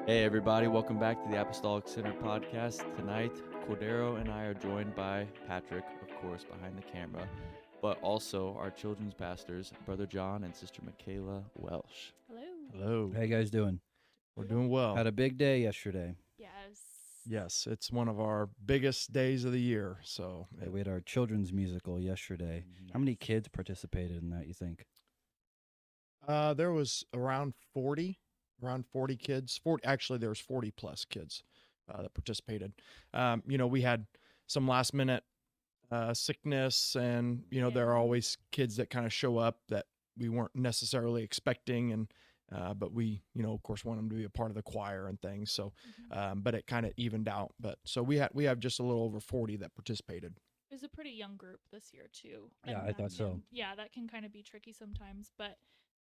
Hey everybody, welcome back to the Apostolic Center podcast. Tonight, Cordero and I are joined by Patrick, of course, behind the camera, but also our children's pastors, Brother John and Sister Mikayla Welsh. Hello. Hello. How you guys doing? We're doing well. Had a big day yesterday. Yes. Yes, it's one of our biggest days of the year. So We had our children's musical yesterday. How many kids participated in that, you think? there was around 40 kids. 40 actually, there was 40 plus kids that participated. We had some last minute sickness, and there are always kids that kind of show up that we weren't necessarily expecting, and but we of course want them to be a part of the choir and things. So but it kind of evened out. But so we have just a little over 40 that participated. It was a pretty young group this year too. Yeah, and I thought so. Yeah, that can kind of be tricky sometimes, but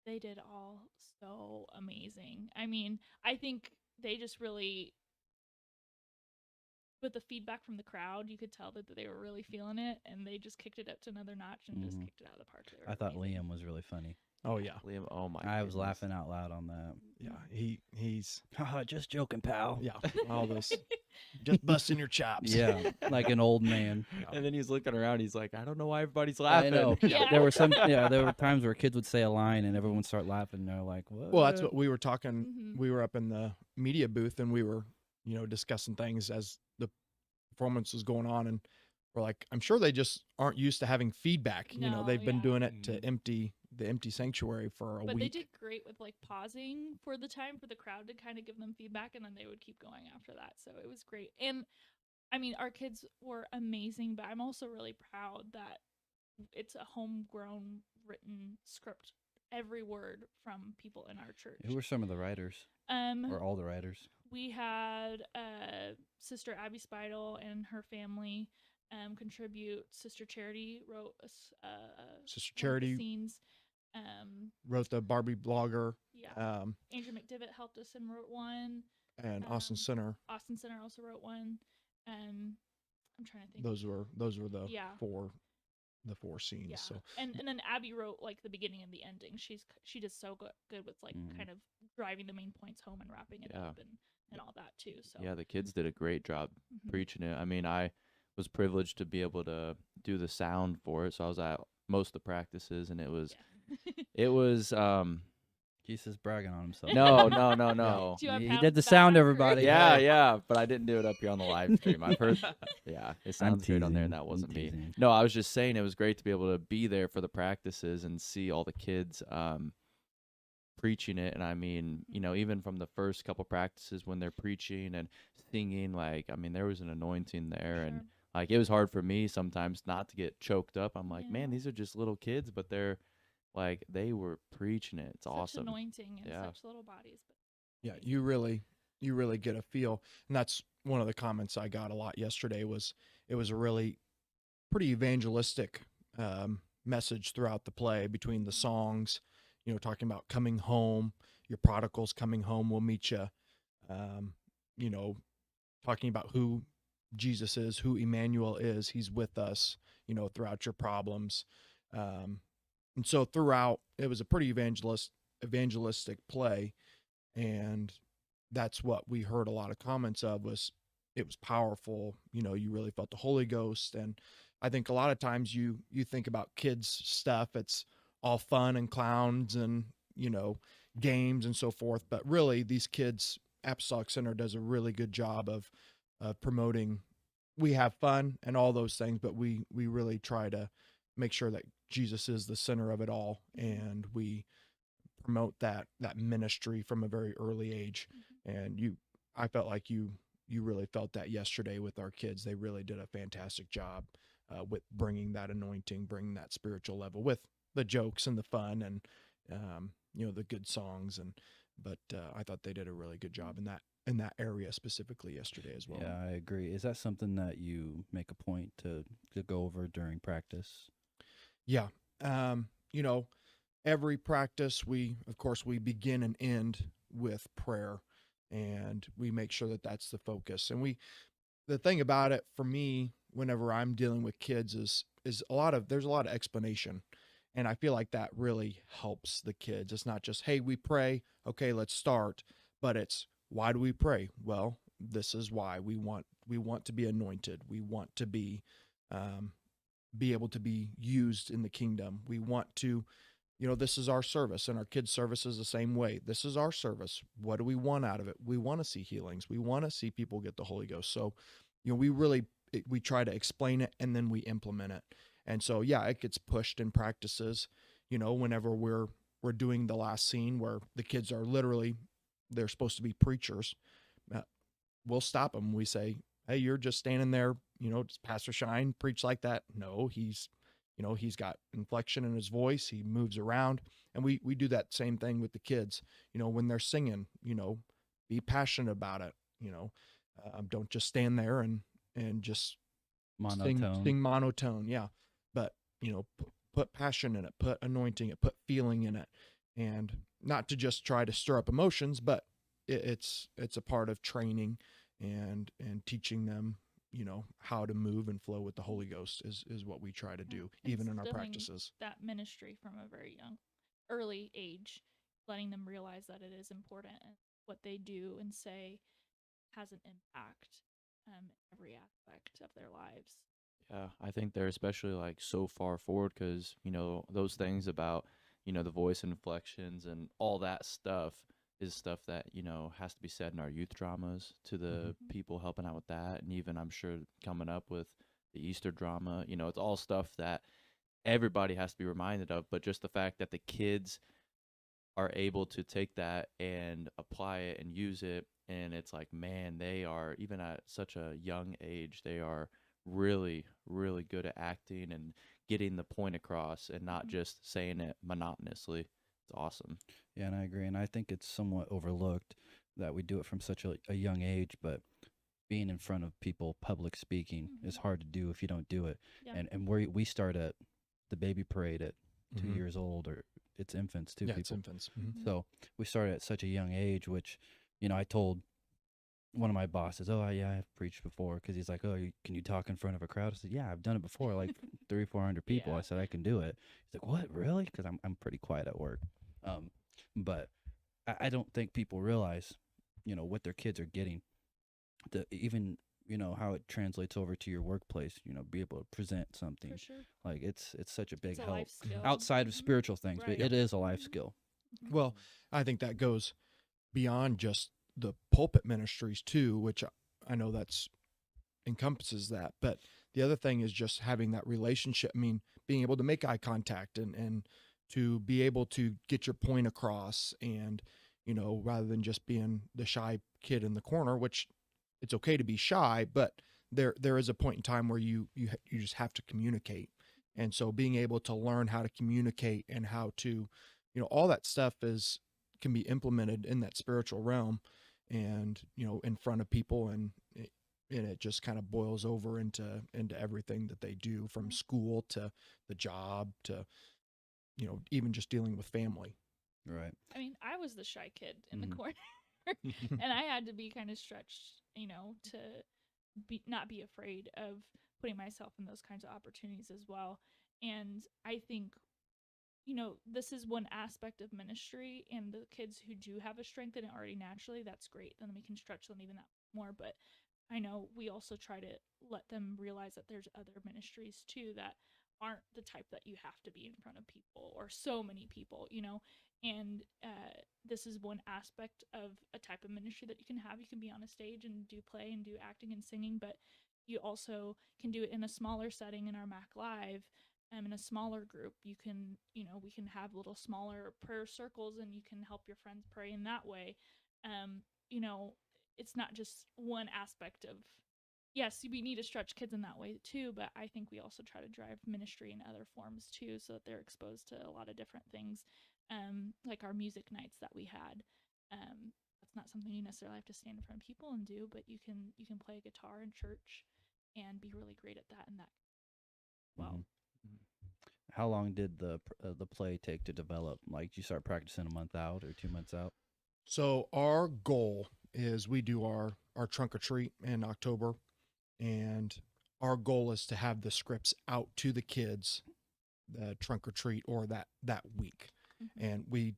they did all so amazing. I mean, I think they just really, with the feedback from the crowd, you could tell that they were really feeling it, and they just kicked it up to another notch and just kicked it out of the park. They were I thought amazing. Liam was really funny. Oh yeah. Liam, oh my I was goodness. laughing out loud on that. Yeah, he's Haha, just joking, pal. yeah, all this just busting your chops. Yeah, like an old man. And then he's looking around, he's like, I don't know why everybody's I laughing. know. Yeah. There were times where kids would say a line and everyone would start laughing. And they're like, what? Well, that's what we were talking. Mhm. We were up in the media booth and we were, discussing things as the performance was going on, and we're like, I'm sure they just aren't used to having feedback. No, They've been yeah. doing it to empty the empty sanctuary for a But week. they did great with like pausing for the time for the crowd to kind of give them feedback, and then they would keep going after that. So it was great. And I mean, our kids were amazing, but I'm also really proud that it's a homegrown written script, every word from people in our church. Who were some of the writers? Or all the writers? We had Sister Abby Speidel and her family contribute. Sister Charity wrote Sister one of the Charity scenes. wrote the Barbie blogger, Yeah. Andrew McDivitt helped us and wrote one. and Austin Um, Center. Austin Center also wrote one. I'm trying to think. Those were the Yeah. four scenes. Yeah. So And then Abby wrote like the beginning and the ending. She does so good with like kind of driving the main points home and wrapping it Yeah. up and all that too. So Yeah, the kids did a great job Mhm. preaching it. I mean, I was privileged to be able to do the sound for it, so I was at most of the practices, and it was He's just bragging on himself. no. Do you have He Pat's did the sound, back, or- everybody. Yeah, but I didn't do it up here on the live stream. I've heard, yeah, it sounds great on there, and teasing. that wasn't I'm me. teasing. No, I was just saying it was great to be able to be there for the practices and see all the kids preaching it. And I mean, even from the first couple practices when they're preaching and singing, like, I mean, there was an anointing there, and Sure. like it was hard for me sometimes not to get choked up. I'm like, man, Yeah. these are just little kids, but they're like they were preaching it. It's Such awesome. anointing in Yeah. such little bodies. But yeah, you really get a feel, and that's one of the comments I got a lot yesterday. Was it was a really pretty evangelistic message throughout the play, between the songs, talking about coming home, your prodigals coming home will meet you, talking about who Jesus is, who Emmanuel is. He's with us, throughout your problems. And so throughout, it was a pretty evangelistic play, and that's what we heard a lot of comments of. Was it was powerful. You really felt the Holy Ghost. And I think a lot of times you think about kids stuff, it's all fun and clowns and games and so forth, but really these kids, Apostolic Center does a really good job of promoting. We have fun and all those things, but we really try to make sure that Jesus is the center of it all, and we promote that ministry from a very early age. And I felt like you really felt that yesterday with our kids. They really did a fantastic job with bringing that anointing, bringing that spiritual level with the jokes and the fun and the good songs. But I thought they did a really good job in that area specifically yesterday as well. Yeah, I agree. Is that something that you make a point to go over during practice? Yeah. Every practice, of course, we begin and end with prayer, and we make sure that that's the focus. And the thing about it for me, whenever I'm dealing with kids, is there's a lot of explanation. And I feel like that really helps the kids. It's not just, hey, we pray, okay, let's start, but it's why do we pray? Well, this is why we want to be anointed. We want to be able to be used in the kingdom. We want to, this is our service, and our kids' service is the same way. This is our service. What do we want out of it? We want to see healings. We want to see people get the Holy Ghost. So, we try to explain it and then we implement it. And so, yeah, it gets pushed in practices, whenever we're doing the last scene where the kids are they're supposed to be preachers. We'll stop them. We say, hey, you're just standing there, does Pastor Shine preach like that? No, he's got inflection in his voice. He moves around. And we do that same thing with the kids, when they're singing, be passionate about it. Don't just stand there and just Monotone. sing monotone. Yeah. But, put passion in it, put anointing it, put feeling in it, and not to just try to stir up emotions, but it's a part of training and teaching them, how to move and flow with the Holy Ghost is what we try to do, even in our practices. That ministry from a very early age, letting them realize that it is important and what they do and say has an impact in every aspect of their lives. Yeah, I think they're especially like so far forward because, those things about, the voice inflections and all that stuff is stuff that, has to be said in our youth dramas to the people helping out with that. And even I'm sure coming up with the Easter drama, it's all stuff that everybody has to be reminded of. But just the fact that the kids are able to take that and apply it and use it. And it's like, man, they are, even at such a young age, they are really, really good at acting and getting the point across and not just saying it monotonously. It's awesome. Yeah, and I agree. And I think it's somewhat overlooked that we do it from such a young age, but being in front of people, public speaking is hard to do if you don't do it. Yeah. And we start at the baby parade at 2 years old, or it's infants too. Yeah, people. It's infants. So we started at such a young age, which, I told one of my bosses, oh, yeah, I've preached before, because he's like, oh, can you talk in front of a crowd? I said, yeah, I've done it before, like 300-400 people. Yeah. I said, I can do it. He's like, what, really? Because I'm pretty quiet at work. But I don't think people realize, what their kids are getting. Even, how it translates over to your workplace, be able to present something. For sure. Like, it's such a big help a outside of spiritual things, right. But it is a life skill. Well, I think that goes beyond just the pulpit ministries too, which I know that's encompasses that. But the other thing is just having that relationship. I mean, being able to make eye contact and to be able to get your point across, and, rather than just being the shy kid in the corner, which it's okay to be shy, but there is a point in time where you just have to communicate. And so being able to learn how to communicate and how to, all that stuff can be implemented in that spiritual realm and, in front of people, and it just kind of boils over into everything that they do, from school to the job to, even just dealing with family. Right. I mean, I was the shy kid in the corner and I had to be kind of stretched, to not be afraid of putting myself in those kinds of opportunities as well. And I think, this is one aspect of ministry, and the kids who do have a strength in it already naturally, that's great. Then we can stretch them even that more. But I know we also try to let them realize that there's other ministries too that aren't the type that you have to be in front of people or so many people, and this is one aspect of a type of ministry that you can have. You can be on a stage and do play and do acting and singing, but you also can do it in a smaller setting in our Mac Live. In a smaller group, you can, we can have little smaller prayer circles, and you can help your friends pray in that way. It's not just one aspect of, yes, we need to stretch kids in that way too, but I think we also try to drive ministry in other forms too, so that they're exposed to a lot of different things, like our music nights that we had. That's not something you necessarily have to stand in front of people and do, but you can play a guitar in church and be really great at that and that. Well. How long did the play take to develop? Like, did you start practicing a month out or 2 months out? So our goal is we do our trunk or treat in October, and our goal is to have the scripts out to the kids, the trunk or treat, or that week. And we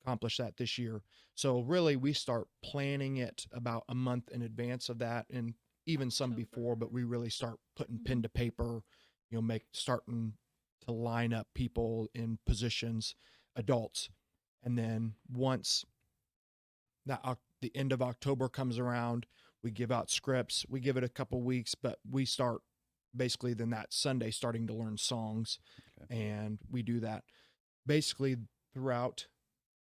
accomplish that this year. So really, we start planning it about a month in advance of that, and even some before. But we really start putting pen to paper, starting to line up people in positions, adults, and then once the end of October comes around, we give out scripts. We give it a couple weeks, but we start basically then that Sunday starting to learn songs. Okay. And we do that basically throughout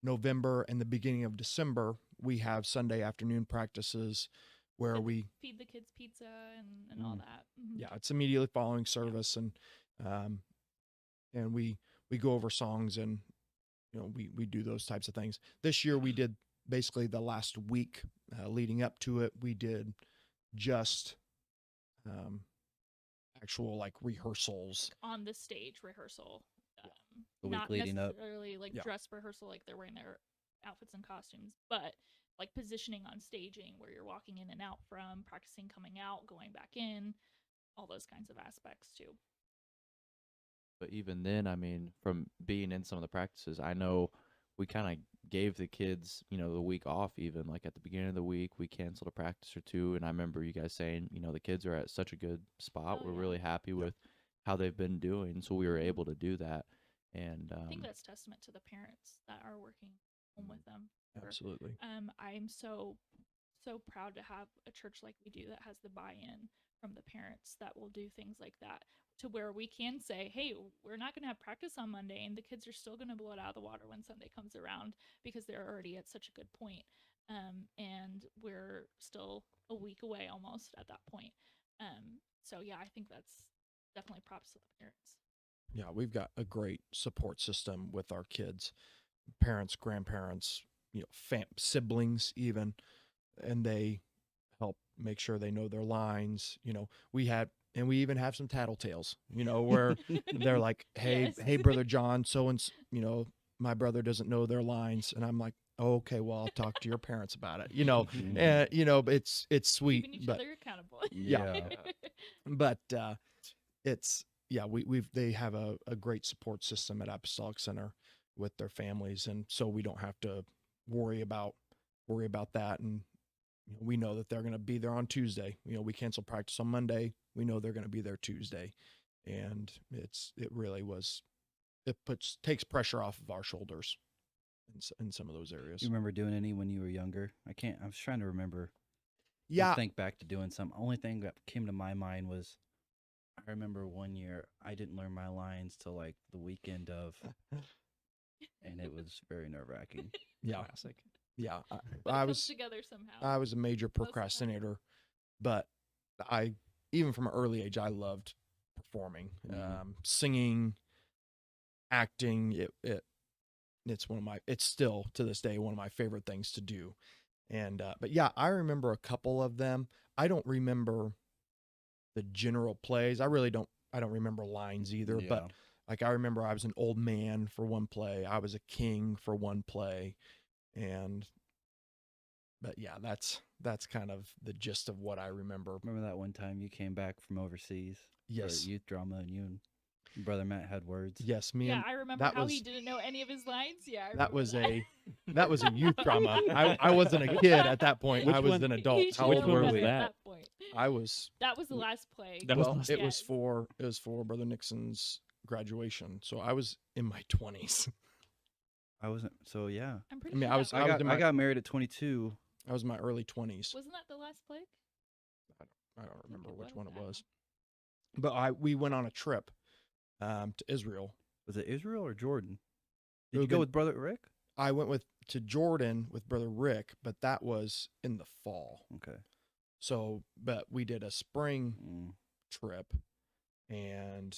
November and the beginning of December. We have Sunday afternoon practices where we feed the kids pizza and all that. Mm-hmm. Yeah, it's immediately following service, and we go over songs, and we do those types of things. This year we did basically the last week leading up to it. We did just actual like rehearsals on the stage rehearsal. The week not leading up. necessarily like dress rehearsal, like they're wearing their outfits and costumes, but like positioning on staging where you're walking in and out from, practicing coming out, going back in, all those kinds of aspects too. But even then, I mean, from being in some of the practices, I know we kind of gave the kids, the week off. Even like at the beginning of the week, we canceled a practice or two. And I remember you guys saying, the kids are at such a good spot. We're really happy with how they've been doing. So we were able to do that. And I think that's testament to the parents that are working home with them. Absolutely. I'm so proud to have a church like we do that has the buy-in from the parents that will do things like that, to where we can say, hey, we're not going to have practice on Monday, and the kids are still going to blow it out of the water when Sunday comes around because they're already at such a good point. And we're still a week away almost at that point. So yeah, I think that's definitely props to the parents. Yeah, we've got a great support system with our kids, parents, grandparents, siblings even, and they help make sure they know their lines. We even have some tattletales, where they're like, hey, hey, Brother John, my brother doesn't know their lines. And I'm like, oh, okay, well, I'll talk to your parents about it, and, it's sweet. Keeping each but other accountable. Yeah. But they have a great support system at Apostolic Center with their families. And so we don't have to worry about that. And we know that they're going to be there on Tuesday. We cancel practice on Monday. We know they're going to be there Tuesday. And takes pressure off of our shoulders in some of those areas. You remember doing any when you were younger? I was trying to remember. Yeah. Think back to doing some. Only thing that came to my mind was, I remember one year I didn't learn my lines till like the weekend of, and it was very nerve-wracking. Yeah. Classic. Yeah. I was together somehow. I was a major procrastinator, but even from an early age, I loved performing, singing, acting. It's still to this day one of my favorite things to do. And but yeah, I remember a couple of them. I don't remember the general plays. I don't remember lines either. Yeah. But like I remember I was an old man for one play. I was a king for one play. But yeah, that's kind of the gist of what I remember. Remember that one time you came back from overseas? Yes. For youth drama, and you and Brother Matt had words. Yes, I remember how he didn't know any of his lines. Yeah, that was a youth drama. I wasn't a kid at that point. I was an adult. How old were we? That point? I was. That was the last play. It was for Brother Nixon's graduation, so I was in my 20s. I wasn't. So yeah. I'm pretty sure I got married at 22. I was in my early 20s. Wasn't that the last play? I don't remember which one it was. But we went on a trip to Israel. Was it Israel or Jordan? Did you go with Brother Rick? I went to Jordan with Brother Rick, but that was in the fall. Okay. So, but we did a spring trip and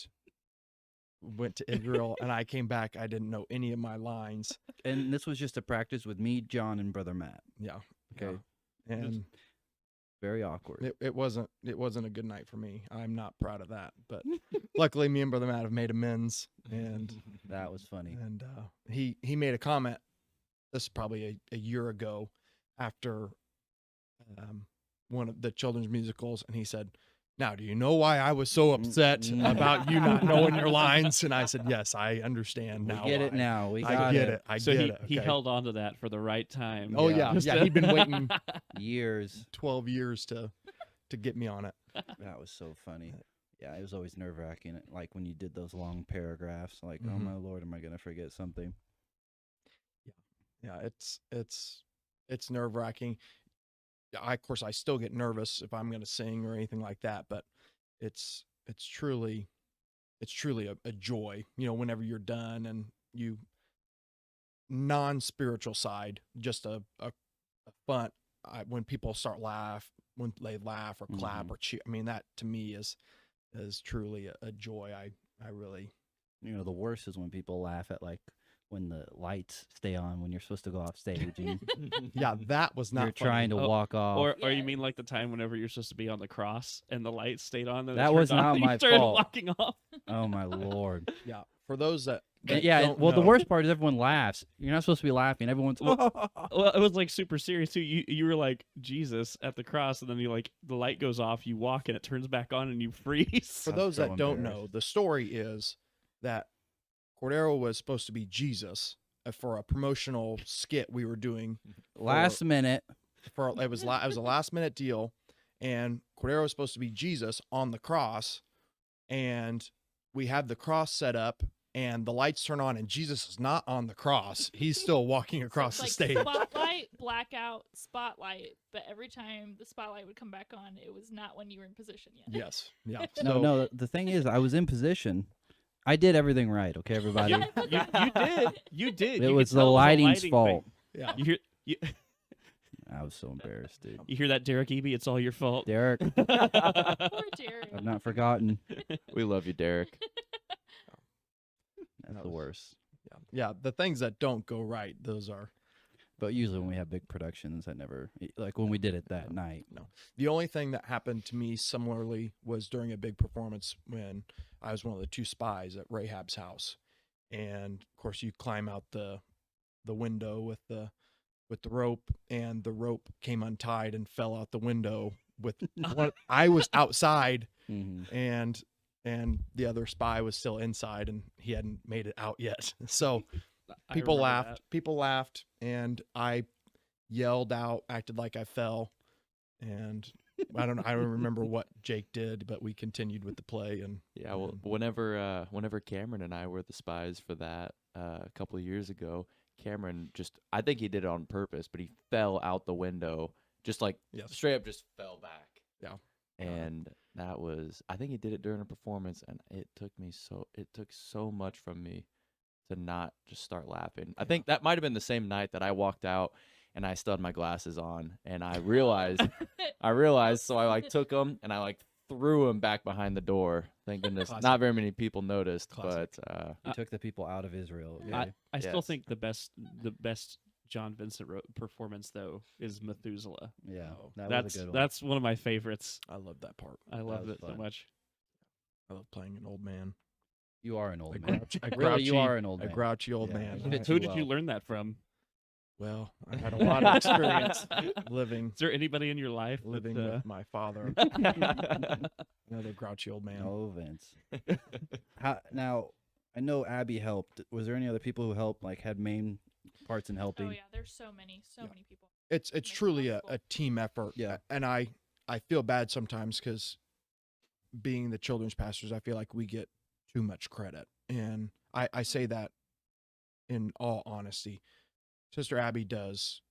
went to Israel, and I came back. I didn't know any of my lines. And this was just a practice with me, John, and Brother Matt. Yeah. Okay. Yeah. And very awkward. It wasn't a good night for me. I'm not proud of that, but luckily me and Brother Matt have made amends, and that was funny. And he made a comment. This is probably a year ago, after one of the children's musicals, and he said, now, do you know why I was so upset about you not knowing your lines? And I said, yes, I understand We now. get it why. now. We I got get it. it. I So get he, it. he okay. held on to that for the right time. Oh, Yeah. yeah. He'd been waiting Years. 12 years to get me on it. That was so funny. Yeah, it was always nerve wracking. Like when you did those long paragraphs, like, oh Mhm. my Lord, am I gonna forget something? Yeah, it's nerve wracking. Of course, I still get nervous if I'm going to sing or anything like that, but it's truly a joy, whenever you're done and you non-spiritual side, just a fun. When people when they laugh or clap Mhm. or cheer, I mean, that to me is truly a joy. I really, The worst is when people laugh at like when the lights stay on when you're supposed to go off stage and yeah, that was not you're funny. trying to Oh, walk off. Or you Yeah. mean like the time whenever you're supposed to be on the cross and the lights stayed on? And it That turned was off not and you my started fault. walking off. Oh my Lord. Yeah, for those that Yeah, don't well, the know- worst part is everyone laughs. You're not supposed to be laughing. Everyone's Well, it was like super serious too. You were like Jesus at the cross, and then you like the light goes off, you walk, and it turns back on, and you freeze. For I'm those so that don't know, embarrassed. the story is that Cordero was supposed to be Jesus for a promotional skit we were doing. last minute. It was a last minute deal, and Cordero was supposed to be Jesus on the cross, and we had the cross set up, and the lights turn on, and Jesus is not on the cross. He's still walking across So the it's stage. like spotlight, blackout, spotlight. But every time the spotlight would come back on, it was not when you were in position yet. Yes, yeah. No. The thing is, I was in position. I did everything right. Okay, everybody. You did. You did. It You was could the tell it lighting's lighting fault. thing. yeah. You I was so embarrassed, dude. hear that, Derek Eby? It's all your fault. Derek, Poor Jerry. I've not forgotten. We love you, Derek. That's the worst. Yeah, the things that don't go right, those are But usually when we have big productions, that never, like when we did it that night. the only thing that happened to me similarly was during a big performance when I was one of the two spies at Rahab's house, and of course you climb out the window with the rope, and the rope came untied and fell out the window with one. I was outside, Mm-hmm. and the other spy was still inside, and he hadn't made it out yet. So I people remember laughed. that. People laughed, and I yelled out, acted like I fell, and I don't remember what Jake did, but we continued with the play. And Yeah, well, whenever Cameron and I were the spies for that a couple of years ago, Cameron I think he did it on purpose, but he fell out the window, just like Yes. straight up just fell back. Yeah. And that was, I think he did it during a performance, and it took so much from me to not just start laughing. I think that might have been the same night that I walked out and I still had my glasses on, and I realized, so I like took them and I like threw them back behind the door. Thank goodness, Classic. not very many people noticed, Classic. but He took the people out of Israel. Yeah. Okay? I still Yes. think the best John Vincent performance though is Methuselah. Yeah, Oh, that that's was a good one. that's one of my favorites. I love that part. I love was it so fun. much. I love playing an old man. You are an old A man. grouchy, a Really, you grouchy- are an old a man. grouchy old Yeah, man. it fits Who you did you well. learn that from? Well, I had a lot of experience living Is there anybody in your life living that, with my father, another grouchy old man. Oh, Vince. Now, I know Abby helped. Was there any other people who helped, like had main parts in helping? Oh yeah, there's so many Yeah. people. It's Make it truly a possible. team effort. Yeah. And I feel bad sometimes because being the children's pastors, I feel like we get too much credit. And I say that in all honesty. Sister Abby does.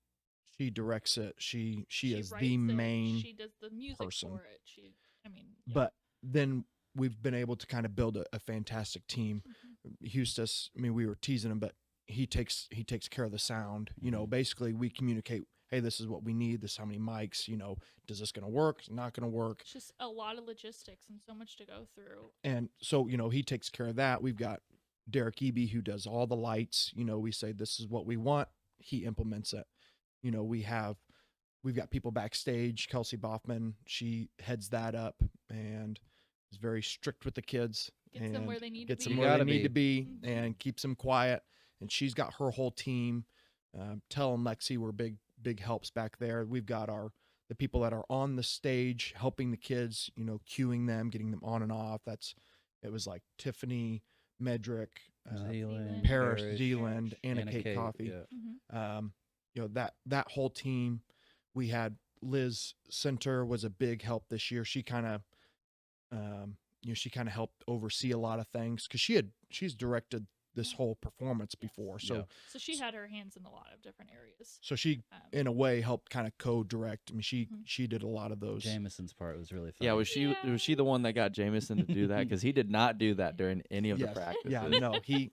She directs it. She is writes the it, main She does the music person. for it. Yeah. But then we've been able to kind of build a fantastic team. Mhm. Eustace, I mean, we were teasing him, but he takes care of the sound. You know, Mhm. basically we communicate, hey, this is what we need. This is how many mics, does this going to work? Is it not going to work? It's just a lot of logistics and so much to go through. And so, he takes care of that. We've got Derek Eby who does all the lights. We say, this is what we want. He implements it. We've got people backstage. Kelsey Boffman, she heads that up and is very strict with the kids. Gets them where and they need to gets be. them You where they gotta need to be. be Mhm. and keeps them quiet. And she's got her whole team. Tell them, Lexi, we're big helps back there. We've got the people that are on the stage helping the kids, you know, cueing them, getting them on and off. It was like Tiffany, Medrick, Zealand, Parrish, Parrish, Zealand, Anna Anna Kate Kate, Coffee. yeah. You know, that whole team. We had Liz Center was a big help this year. She kind of, you know, she kind of helped oversee a lot of things because she's directed this whole performance before. So Yeah. So she had her hands in a lot of different areas. so she in a way helped kind of co-direct. I mean, she did a lot of those. Jameson's part was really fun. Yeah, was she the one that got Jameson to do that? Because he did not do that during any of the Yes. practices. Yeah, no, he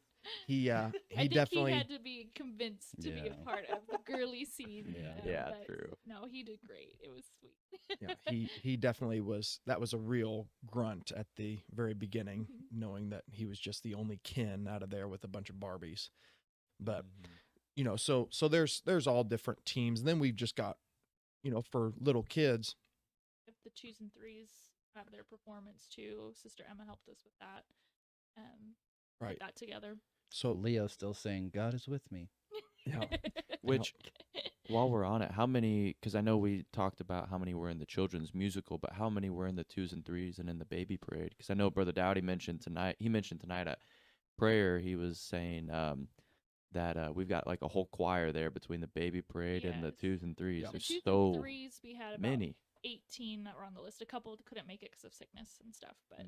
I think definitely he had to be convinced to be a Yeah. part of the girly scene. Yeah. Yeah, but true. No, he did great. It was sweet. yeah, he definitely was. That was a real grunt at the very beginning, knowing that he was just the only Ken out of there with a bunch of Barbies. But you know, so there's all different teams. And then we've just got, you know, for little kids. If the 2s and 3s have their performance too, Sister Emma helped us with that. Right. Put that together. So Leo's still saying, God is with me. yeah, Which, while we're on it, how many? Because I know we talked about how many were in the children's musical, but how many were in the 2s and 3s and in the baby parade? Because I know Brother Dowdy mentioned tonight. He mentioned tonight at prayer. He was saying that we've got like a whole choir there between the baby parade and the Yes. 2s and 3s. Yeah. The There's 2s so and 3s, we had about many. 18 that were on the list. A couple couldn't make it because of sickness and stuff, but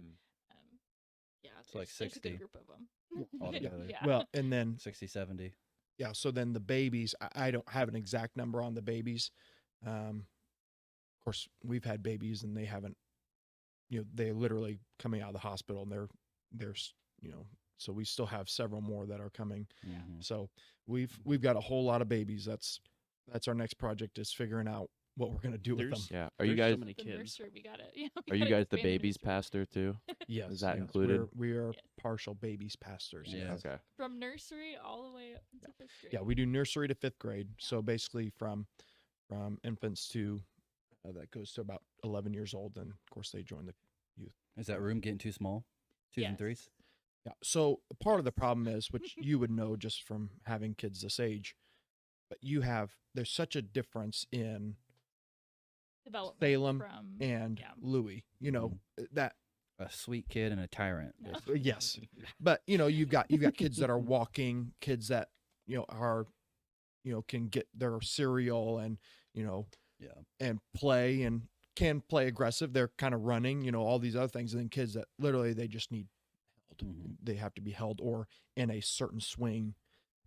yeah, It's like there's a 60 good group of them. altogether. Yeah. well, and then 60, 70. yeah, so then the babies, I don't have an exact number on the babies. Of course, we've had babies and they haven't, you know, they're literally coming out of the hospital and they're, you know, so we still have several more that are coming. Mhm. So we've got a whole lot of babies. That's our next project, is figuring out what we're gonna do with them. There's- Yeah. Are you There's guys so many The kids. nursery, we got it. are you guys the babies pastor too? Yes, Is that yes, included? We are Yes. partial babies pastors. Yeah. Yes. Okay. From nursery all the way up into 5th grade. Yeah, we do nursery to 5th grade. So basically from infants to that goes to about 11 years old, and of course they join the youth. Is that room getting too small? 2s and Yes. 3s? Yeah. So part of the problem is, which you would know just from having kids this age, but there's such a difference in Development Salem from and yeah. Louis. You know that. A sweet kid and a tyrant. No. basically. Yes, but you know you've got kids that are walking, kids that you know are, you know, can get their cereal and you know Yeah. and play and can play aggressive. They're kind of running, you know, all these other things. And then kids that literally they just need held. Mhm. They have to be held or in a certain swing,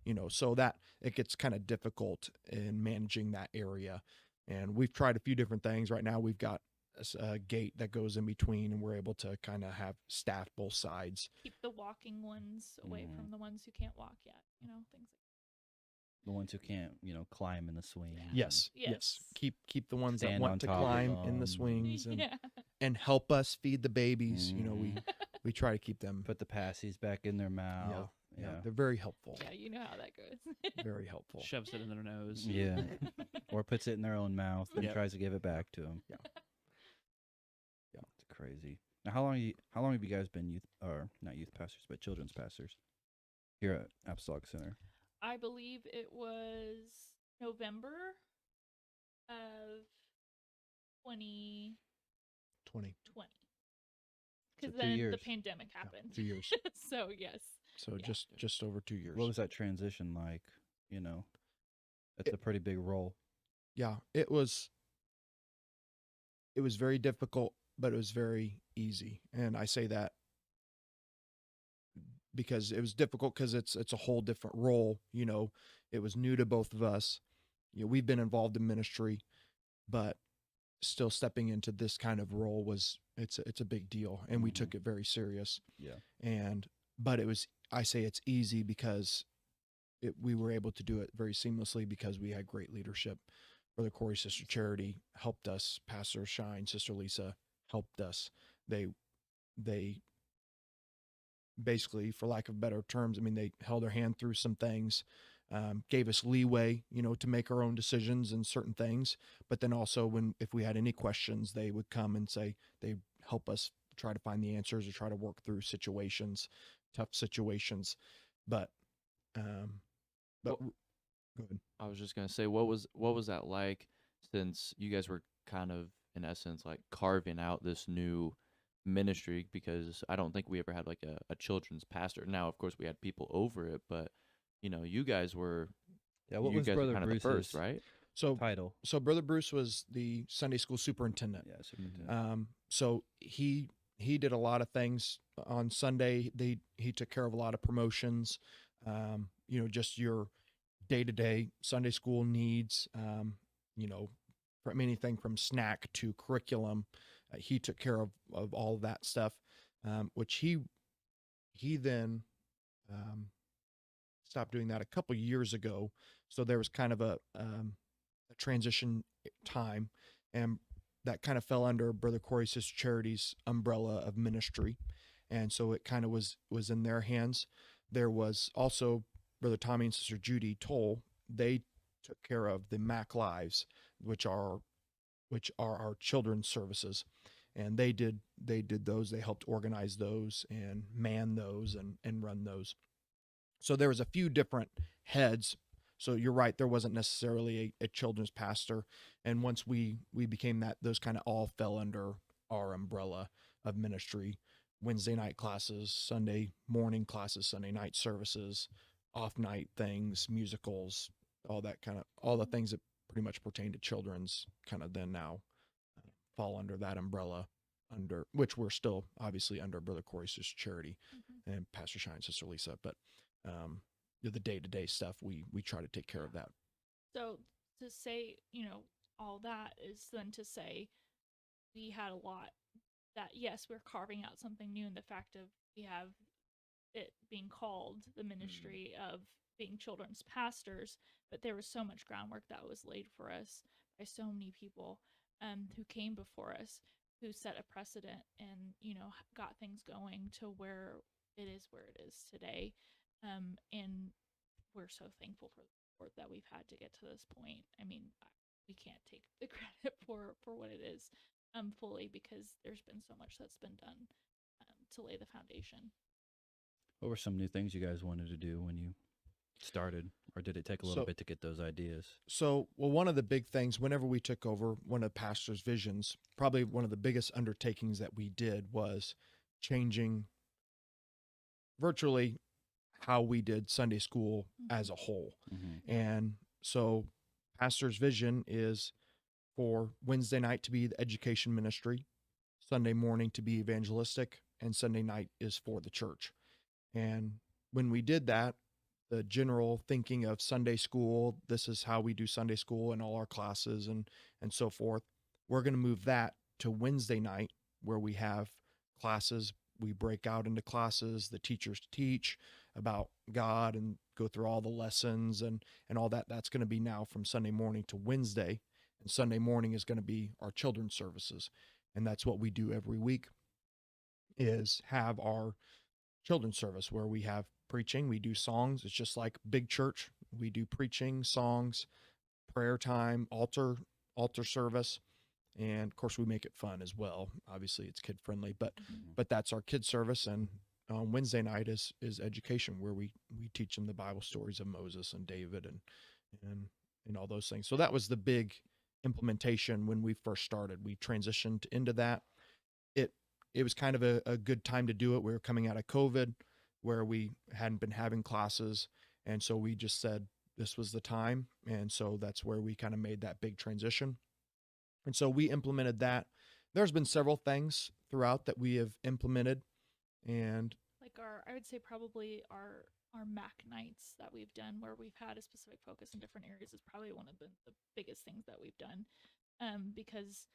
you know, so that it gets kind of difficult in managing that area. And we've tried a few different things. Right now we've got a gate that goes in between, and we're able to kind of have staff both sides. Keep the walking ones away Mhm. from the ones who can't walk yet. You know, things like The ones who can't, climb in the swing. Yes. Yes. Keep the ones that Stand want on to top of climb in the them. swings and, yeah. and help us feed the babies. You know, Mhm. we try to keep them. Put the passies back in their mouth. Yeah. They're very helpful. Yeah, you know how that goes. Very helpful. Shoves it in their nose. Yeah. Or puts it in their own mouth and Yep. tries to give it back to them. Yeah. Yeah. It's crazy. Now, how long have you guys been not youth pastors, but children's pastors here at Apostolic Center? I believe it was November of 2020. 20 Because So 2 then the years. pandemic happened. 2 years. So, yes. So Yeah. just over 2 years. What was that transition like? It's a pretty big role. Yeah, it was very difficult, but it was very easy. And I say that because it was difficult because it's a whole different role. You know, it was new to both of us. You know, we've been involved in ministry, but still stepping into this kind of role it's a big deal, and we took it very serious. Yeah. But I say it's easy because we were able to do it very seamlessly because we had great leadership. Brother Corey, Sister Charity helped us. Pastor Shine, Sister Lisa helped us. They basically, for lack of better terms, I mean, they held our hand through some things, gave us leeway, you know, to make our own decisions in certain things. But then also if we had any questions, they would come and say, they help us try to find the answers or try to work through tough situations. But go ahead. I was just gonna say, what was that like, since you guys were kind of, in essence, like carving out this new ministry, because I don't think we ever had like a children's pastor. Now, of course, we had people over it, but you guys were Yeah, what you was guys were Brother kind of the Bruce's first, right? So title? so Brother Bruce was the Sunday school superintendent. Yeah, superintendent. So he did a lot of things on Sunday. He took care of a lot of promotions. Just your day-to-day Sunday school needs. From anything from snack to curriculum, he took care of all of that stuff. Which he then stopped doing that a couple years ago. So there was kind of a transition time, and that kind of fell under Brother Corey's Sister Charity's umbrella of ministry, and so it kind of was in their hands. There was also Brother Tommy and Sister Judy Toll. They took care of the Mac Lives, which are our children's services, and they did those. They helped organize those and man those and run those. So there was a few different heads. So you're right, there wasn't necessarily a children's pastor. And once we became that, those kind of all fell under our umbrella of ministry. Wednesday night classes, Sunday morning classes, Sunday night services, off night things, musicals, all the things that pretty much pertain to children's kind of then now fall under that umbrella, under which we're still obviously under Brother Corey's Sister Charity and Pastor Shine, Sister Lisa. But the day-to-day stuff, we try to take care of that. So to say, all that is then to say we had a lot that, yes, we're carving out something new in the fact of we have it being called the ministry of being children's pastors, but there was so much groundwork that was laid for us by so many people who came before us, who set a precedent and, got things going to where it is today. And we're so thankful for the support that we've had to get to this point. I mean, we can't take the credit for what it is fully, because there's been so much that's been done to lay the foundation. What were some new things you guys wanted to do when you started, or did it take a little bit to get those ideas? So, one of the big things, whenever we took over one of the pastor's visions, probably one of the biggest undertakings that we did was changing virtually how we did Sunday school as a whole. And so pastor's vision is for Wednesday night to be the education ministry, Sunday morning to be evangelistic, and Sunday night is for the church. And when we did that, the general thinking of Sunday school, this is how we do Sunday school in all our classes and so forth. We're going to move that to Wednesday night, where we have classes. We break out into classes. The teachers teach about God and go through all the lessons and all that. That's going to be now from Sunday morning to Wednesday. And Sunday morning is going to be our children's services. And that's what we do every week, is have our children's service where we have preaching. We do songs. It's just like big church. We do preaching, songs, prayer time, altar service. And of course we make it fun as well. Obviously it's kid friendly, but that's our kid service. And on Wednesday night is education, where we teach them the Bible stories of Moses and David and all those things. So that was the big implementation when we first started. We transitioned into that. It was kind of a good time to do it. We were coming out of COVID, where we hadn't been having classes. And so we just said this was the time. And so that's where we kind of made that big transition. And so we implemented that. There's been several things throughout that we have implemented, and like I would say probably our MAC nights that we've done, where we've had a specific focus in different areas, is probably one of the biggest things that we've done, because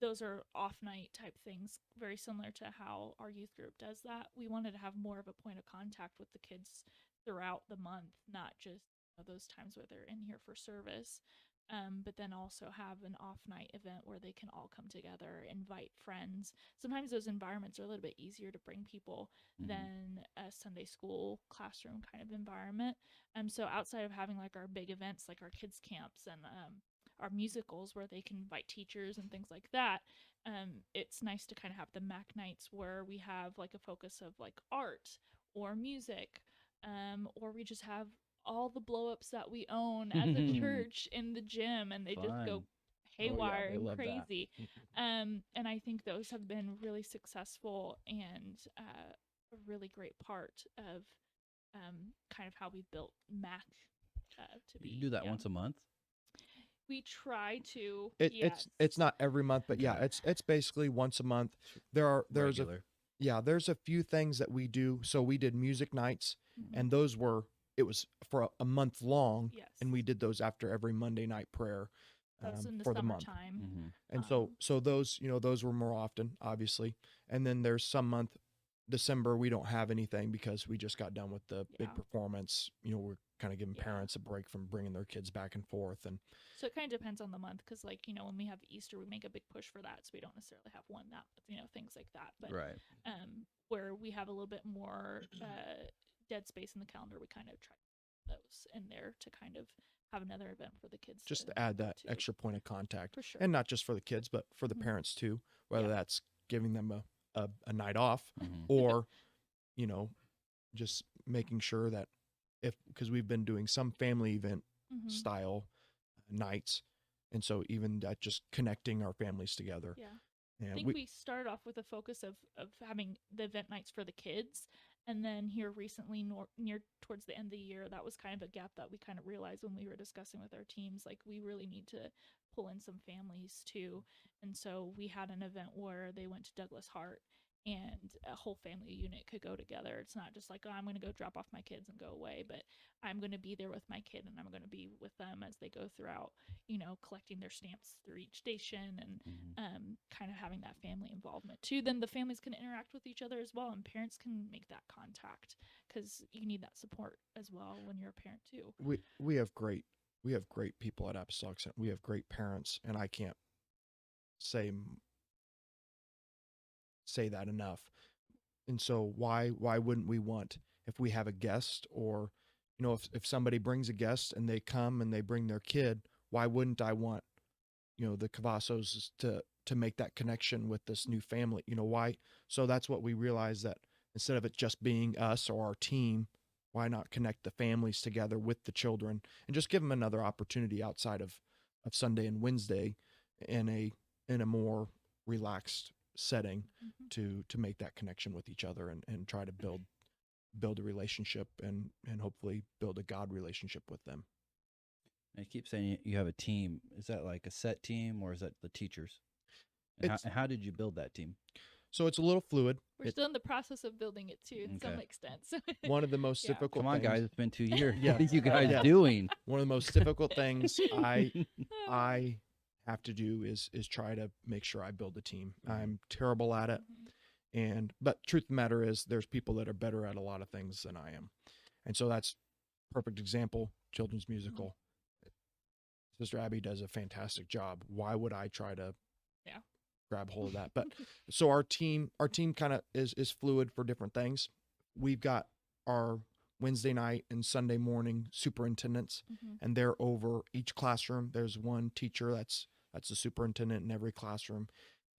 those are off night type things, very similar to how our youth group does that. We wanted to have more of a point of contact with the kids throughout the month, not just those times where they're in here for service. But then also have an off night event where they can all come together, invite friends. Sometimes those environments are a little bit easier to bring people than a Sunday school classroom kind of environment. So outside of having like our big events, like our kids camps and our musicals where they can invite teachers and things like that, it's nice to kind of have the MAC nights where we have like a focus of like art or music, or we just have all the blow-ups that we own as a church in the gym, and they just go haywire they and love that. crazy. And I think those have been really successful and a really great part of kind of how we built Mac to be. You do that yeah. once a month? We try to. It's yes. not every month, but yeah, Okay. it's basically once a month. There's Regular. there's a few things that we do. So we did music nights, Mhm. and it was for a month long, Yes. and we did those after every Monday night prayer That's in the for the month. summertime. Mm-hmm. And so those those were more often, obviously. And then there's some month, December, we don't have anything because we just got done with the big Yeah. performance. We're kind of giving Yeah. parents a break from bringing their kids back and forth. And So it kind of depends on the month because, like, when we have Easter, we make a big push for that. So we don't necessarily have one that, things like that. But Right. where we have a little bit more dead space in the calendar, we kind of try those in there to kind of have another event for the kids. just to add that to. extra point of contact. For sure. And not just for the kids, but for the Mhm. parents too, whether Yeah. that's giving them a night off Mm-hmm. or, just making sure that because we've been doing some family event Mhm. style nights. And so even that, just connecting our families together. Yeah. I And think we started off with a focus of having the event nights for the kids. And then here recently, near towards the end of the year, that was kind of a gap that we kind of realized when we were discussing with our teams, like we really need to pull in some families too. And so we had an event where they went to Douglas Hart and a whole family unit could go together. It's not just like, oh, I'm going to go drop off my kids and go away, but I'm going to be there with my kid and I'm going to be with them as they go throughout, collecting their stamps through each station and Mm-hmm. kind of having that family involvement too. Then the families can interact with each other as well, and parents can make that contact because you need that support as well when you're a parent too. we have great people at Apostolic Center. We have great parents, and I can't say that enough. And so why wouldn't we want, if we have a guest, or if somebody brings a guest and they come and they bring their kid, why wouldn't I want the Cavassos to make that connection with this new family? Why? So that's what we realized, that instead of it just being us or our team, why not connect the families together with the children and just give them another opportunity outside of Sunday and Wednesday in a more relaxed setting Mhm. to make that connection with each other and try to build a relationship and hopefully build a God relationship with them. I keep saying you have a team. Is that like a set team or is that the teachers? And It's- how did you build that team? So it's a little fluid. We're still in the process of building it too, in some Okay. extent. So One of the most Yeah. difficult Come on, things, guys. It's been 2 years. Yeah. What are you guys Yeah. doing? one of the most difficult things I have to do is try to make sure I build a team. I'm terrible at it. Mhm. But truth of the matter is, there's people that are better at a lot of things than I am. And so that's perfect example, children's musical. Sister Abby does a fantastic job. Why would I try to Yeah. grab hold of that? But so our team kind of is fluid for different things. We've got our Wednesday night and Sunday morning superintendents, Mhm. and they're over each classroom. There's one teacher that's the superintendent in every classroom,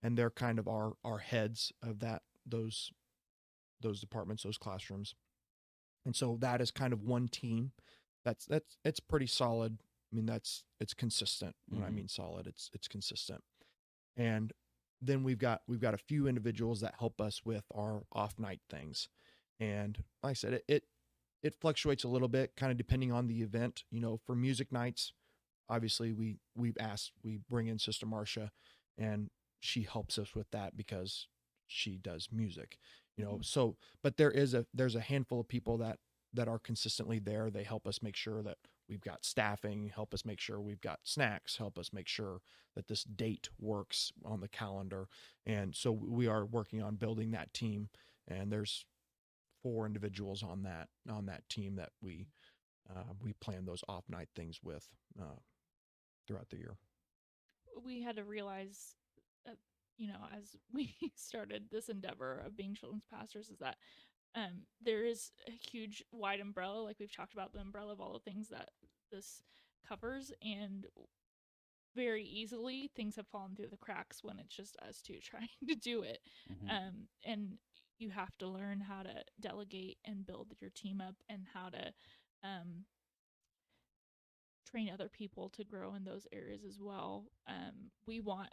and they're kind of our heads of those departments, those classrooms. And so that is kind of one team. It's pretty solid. I mean, it's consistent. When I Mhm. mean solid, it's consistent. And then we've got a few individuals that help us with our off night things. And like I said, it fluctuates a little bit, kind of depending on the event. For music nights, obviously we bring in Sister Marcia, and she helps us with that because she does music. So, but there's a handful of people that are consistently there. They help us make sure that we've got staffing, help us make sure we've got snacks, help us make sure that this date works on the calendar. And so we are working on building that team, and there's 4 individuals on that team that we plan those off night things with throughout the year. We had to realize, as we started this endeavor of being children's pastors, is that there is a huge wide umbrella, like we've talked about, the umbrella of all the things that this covers, and very easily things have fallen through the cracks when it's just us two trying to do it. Mhm. And you have to learn how to delegate and build your team up, and how to train other people to grow in those areas as well. We want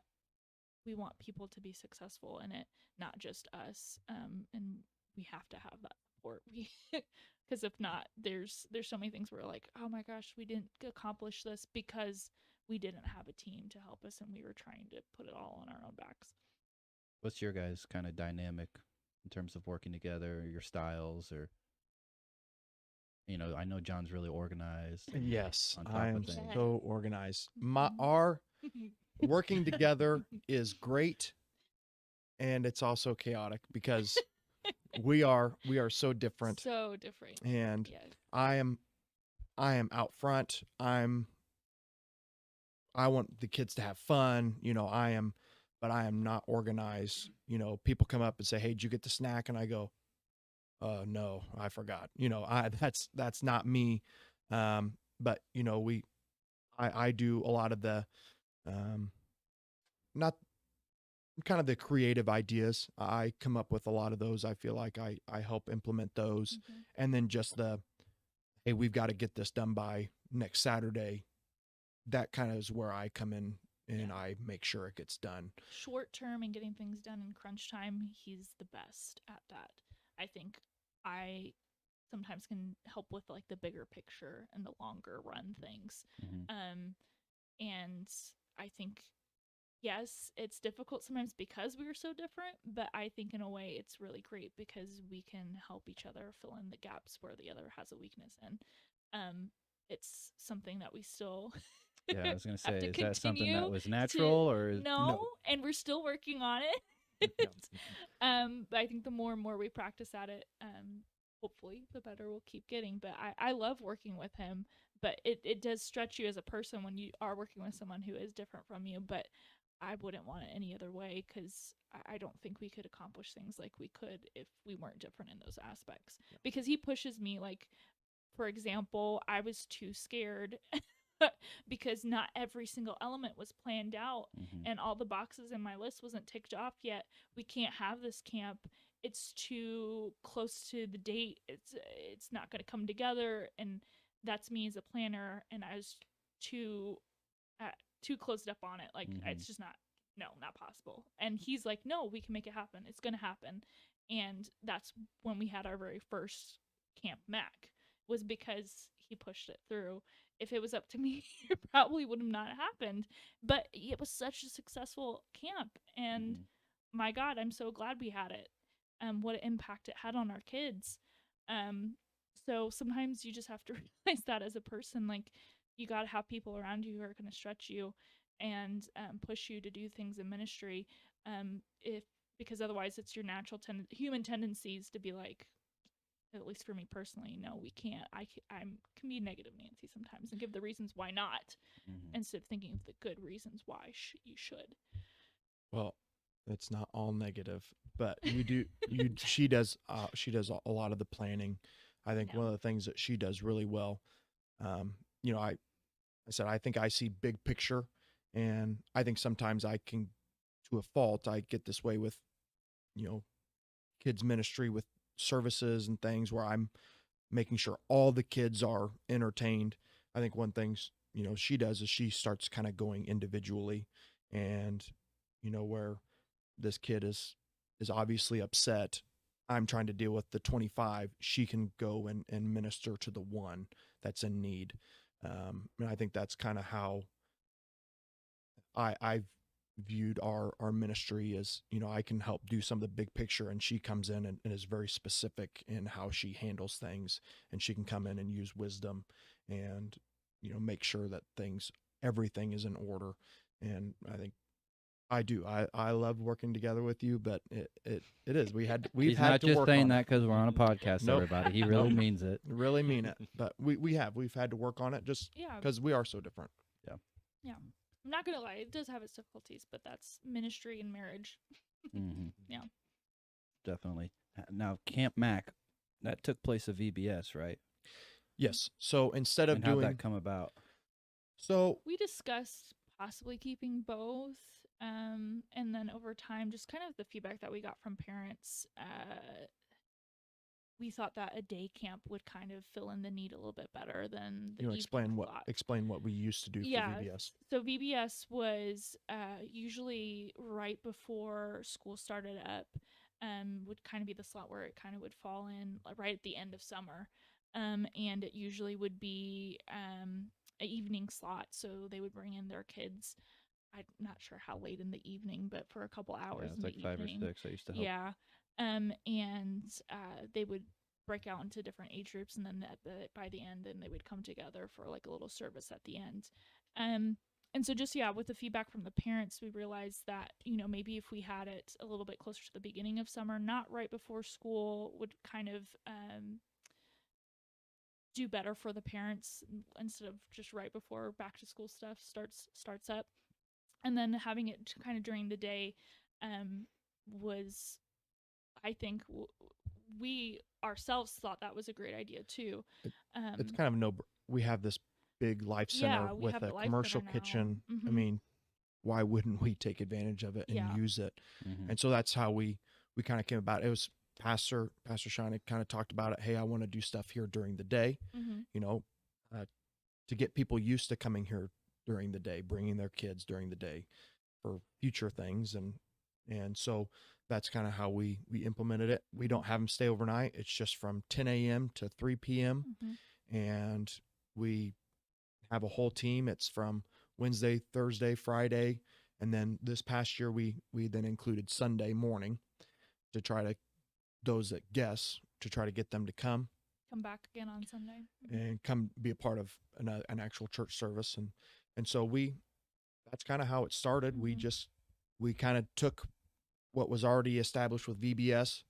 people to be successful in it, not just us. And we have to have that support. Because if not, there's so many things where like, oh my gosh, we didn't accomplish this because we didn't have a team to help us, and we were trying to put it all on our own backs. What's your guys' kind of dynamic in terms of working together, your styles, or I know John's really organized. Yes, on top I of am things. so organized. Our working together is great, and it's also chaotic because we are so different. So different. And Yeah. I am out front. I want the kids to have fun. But I am not organized. People come up and say, "Hey, did you get the snack?" And I go, no, I forgot. That's not me. But I do a lot of the, not kind of the creative ideas. I come up with a lot of those. I feel like I help implement those. Mhm. And then just hey, we've got to get this done by next Saturday. That kind of is where I come in and I make sure it gets done. Short term and getting things done in crunch time, he's the best at that. I think I sometimes can help with like the bigger picture and the longer run things. Mhm. And I think, yes, it's difficult sometimes because we are so different, but I think in a way it's really great because we can help each other fill in the gaps where the other has a weakness. And it's something that we still Yeah, I was gonna have say, to is that something continue that was natural to or no, and we're still working on it. But I think the more and more we practice at it, hopefully the better we'll keep getting. But I love working with him, but it does stretch you as a person when you are working with someone who is different from you. But I wouldn't want it any other way because I don't think we could accomplish things like we could if we weren't different in those aspects. Because he pushes me, like, for example, I was too scared because not every single element was planned out Mhm. and all the boxes in my list wasn't ticked off yet. We can't have this camp. It's too close to the date. It's not going to come together. And that's me as a planner. And I was too closed up on it. Like, it's just not possible. And he's like, no, we can make it happen. It's going to happen. And that's when we had our very first Camp Mac, was because he pushed it through. If it was up to me, it probably would have not happened. But it was such a successful camp. And Mhm. my God, I'm so glad we had it. What an impact it had on our kids. So sometimes you just have to realize that as a person, like, you got to have people around you who are going to stretch you and push you to do things in ministry. Because otherwise it's your natural human tendencies to be like, at least for me personally, no, we can't. I can be negative Nancy sometimes and give the reasons why not, Mhm. instead of thinking of the good reasons why you should. Well, it's not all negative, but she does a lot of the planning. I think one of the things that she does really well, I said, I think I see big picture, and I think sometimes I can, to a fault, I get this way with, kids ministry with services and things where I'm making sure all the kids are entertained. I think one thing, she does is she starts kind of going individually, and, where this kid is obviously upset. I'm trying to deal with the 25. She can go and minister to the one that's in need. And I think that's kind of how I've viewed our ministry as, I can help do some of the big picture, and she comes in and is very specific in how she handles things, and she can come in and use wisdom and, make sure that everything is in order. And I think I do. I love working together with you, but it is. We've He's had not to just work saying on that it. because we're on a podcast, Nope. everybody. He really Nope. means it. Really mean it. But we've had to work on it just Yeah. because we are so different. Yeah. I'm not going to lie. It does have its difficulties, but that's ministry and marriage. Mhm. Yeah. Definitely. Now, Camp Mac, that took place at VBS, right? Yes. So instead of And how'd doing, that come about? so We discussed possibly keeping both. And then over time, just kind of the feedback that we got from parents, we thought that a day camp would kind of fill in the need a little bit better than the You know, evening slot. explain what we used to do for VBS. So VBS was usually right before school started up. Would kind of be the slot where it kind of would fall in right at the end of summer. And it usually would be an evening slot. So they would bring in their kids. I'm not sure how late in the evening, but for a couple hours in it's like the 5 or evening. 6. I used to help. Yeah. And they would break out into different age groups, and then by the end, then they would come together for like a little service at the end. And so just, with the feedback from the parents, we realized that, maybe if we had it a little bit closer to the beginning of summer, not right before school, would kind of do better for the parents instead of just right before back to school stuff starts up. And then having it kind of during the day was, I think, we ourselves thought that was a great idea too. It's kind of we have this big life center we with have a the life commercial center now. kitchen. I Mhm. mean, why wouldn't we take advantage of it and Yeah. use it? Mhm. And so that's how we kind of came about it. It was Pastor Sean had kind of talked about it. Hey, I want to do stuff here during the day, Mhm. To get people used to coming here during the day, bringing their kids during the day for future things. And so that's kind of how we implemented it. We don't have them stay overnight. It's just from 10 a.m. to 3 p.m. Mhm. And we have a whole team. It's from Wednesday, Thursday, Friday. And then this past year, we then included Sunday morning to try to, those that guess, to try to get them to come Come back again on Sunday. and come be a part of an actual church service. And so that's kind of how it started. Mhm. We kind of took what was already established with VBS,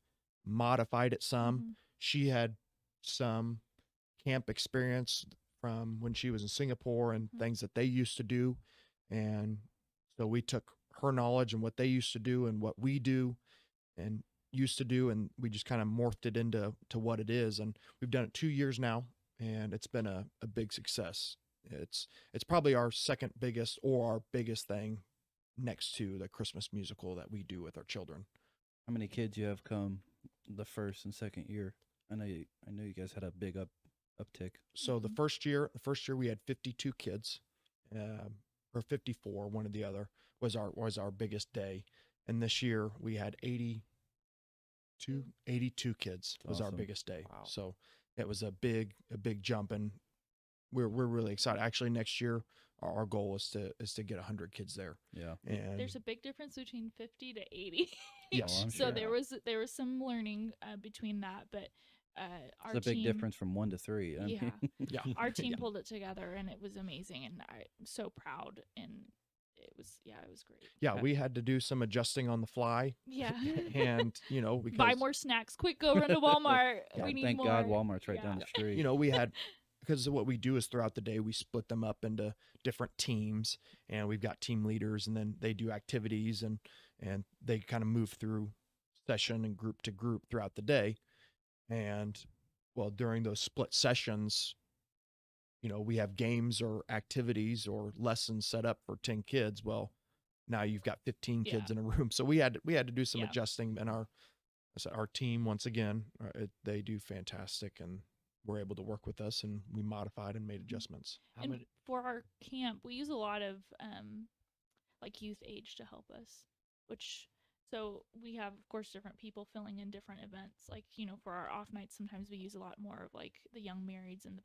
modified it some. Mhm. She had some camp experience from when she was in Singapore and Mhm. things that they used to do. And so we took her knowledge and what they used to do and what we do and used to do, and we just kind of morphed it into what it is. And we've done it 2 years now, and it's been a big success. It's probably our second biggest or our biggest thing next to the Christmas musical that we do with our children. How many kids you have come the first and second year? I know you guys had a big uptick. So the Mhm. first year we had 52 kids, or 54, one or the other was our biggest day. And this year we had 82 kids was our Awesome. biggest day. Wow. So it was a big jump, and we're really excited. Actually, next year our goal is to get 100 kids there. Yeah. And There's a big difference between 50 to 80. yes, Oh, I'm So sure. there was some learning between that, but our It's a big team, difference from 1 to 3. I Yeah. mean, yeah, our team Yeah. pulled it together, and it was amazing, and I'm so proud, and it was great. Yeah, we had to do some adjusting on the fly, Yeah. and because Buy more snacks. Quick, go run to Walmart. Yeah, We need thank more. God Walmart's right Yeah. down the street. we had, because what we do is throughout the day we split them up into different teams, and we've got team leaders, and then they do activities, and they kind of move through session and group to group throughout the day. And well, during those split sessions, we have games or activities or lessons set up for 10 kids. Well, now you've got 15 kids Yeah. in a room, so we had to do some Yeah. adjusting. And our team, once again, they do fantastic, and were able to work with us, and we modified and made adjustments. How And many? for our camp, we use a lot of like youth age to help us, so we have, of course, different people filling in different events. Like, for our off nights, sometimes we use a lot more of like the young marrieds and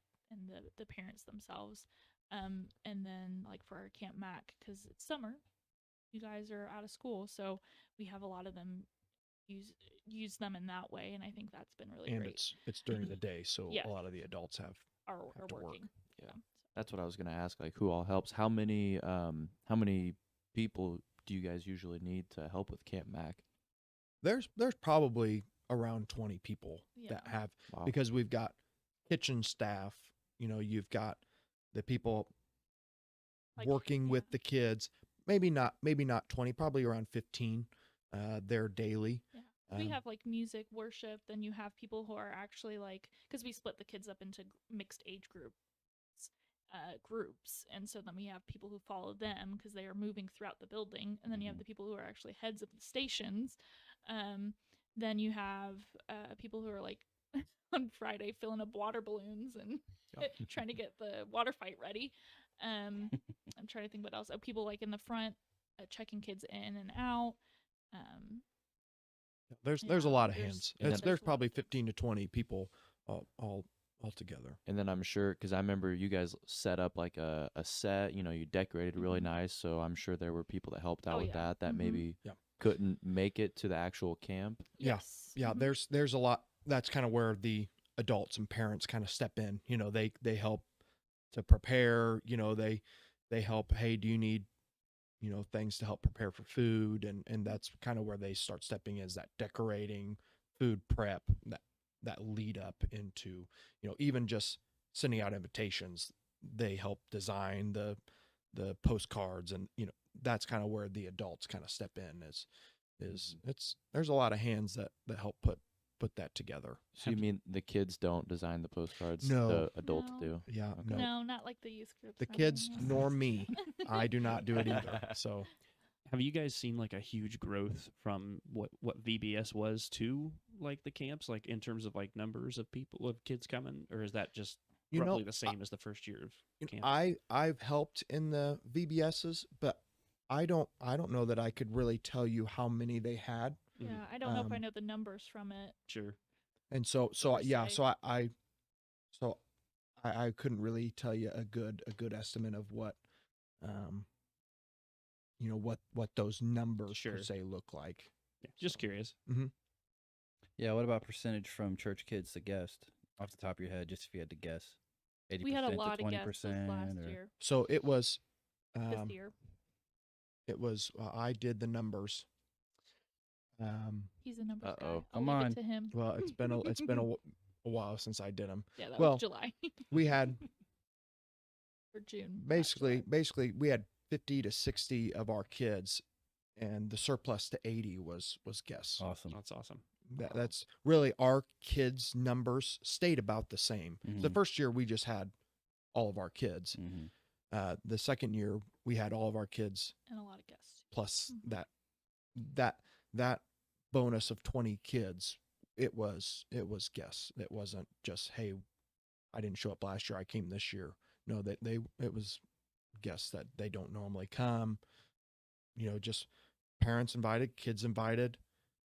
the parents themselves. And then like for our Camp Mac, because it's summer, you guys are out of school, so we have a lot of them use them in that way, and I think that's been really And great. it's during the day, so Yeah. a lot of the adults Are have to work. working. Yeah. That's what I was gonna ask. Like, who all helps? How many people do you guys usually need to help with Camp Mac? There's probably around 20 people that Yeah. have, Wow. because we've got kitchen staff, you've got the people Like, working yeah. with the kids, maybe not 20, probably around 15 there daily. Yeah. We Um, have like music, worship, then you have people who are actually like, because we split the kids up into mixed age groups, and so then we have people who follow them because they are moving throughout the building, and then you have the people who are actually heads of the stations. Then you have people who are like on Friday filling up water balloons and trying to get the water fight ready. I'm trying to think what else. People like in the front checking kids in and out. There's a Yeah, lot of there's- hands. and There's there's a lot probably of things. 15 to 20 people all together. And then I'm sure, because I remember you guys set up like a set, you decorated really Mhm. nice. So I'm sure there were people that helped out Oh, with yeah. that Mhm. maybe Yeah. couldn't make it to the actual camp. Yeah. Yes. Yeah, Mhm. there's a lot. That's kind of where the adults and parents kind of step in. They help to prepare. They help. Hey, do you need things to help prepare for food? And that's kind of where they start stepping in, is that decorating, food prep, that lead up into even just sending out invitations. They help design the postcards, and that's kind of where the adults kind of step in. There's a lot of hands that help put that together. So you mean the kids don't design the postcards? No. The adults No. do. Yeah, Okay. no, No, not like the youth groups. the no, kids no. nor me. I do not do it either. So Have you guys seen like a huge growth from what VBS was to like the camps, like in terms of like numbers of people, of kids coming, or is that just roughly the same as the first year of camp? I've helped in the VBSs, but I don't know that I could really tell you how many they had. Mhm. Yeah, I don't know if I Um, know the numbers from it. Sure. And so Per yeah, se. so I couldn't really tell you a good estimate of what what those numbers Sure. per se look like. Yeah, just curious. Yeah, what about percentage from church kids to guest? Off the top of your head, just if you had to guess. 80% We had a to lot of 20%, guests this last or year, So it was this year. I did the numbers. He's a numbers guy. Uh-oh. I'll Come leave on. it to him. Well, it's been a while since I did them. Yeah, that well, was July We had or June. not basically we had 50 to 60 of our kids, and the surplus to 80 was guests. awesome. That's awesome. That's really our kids' numbers stayed about the same. The Mhm. first year we just had all of our kids. Mhm. The second year we had all of our kids July. And a lot of guests. plus Mhm. that bonus of 20 kids. It was guests. It wasn't just, hey, I didn't show up last year, I came this year. No, it was guests that they don't normally come. Just parents invited, kids invited,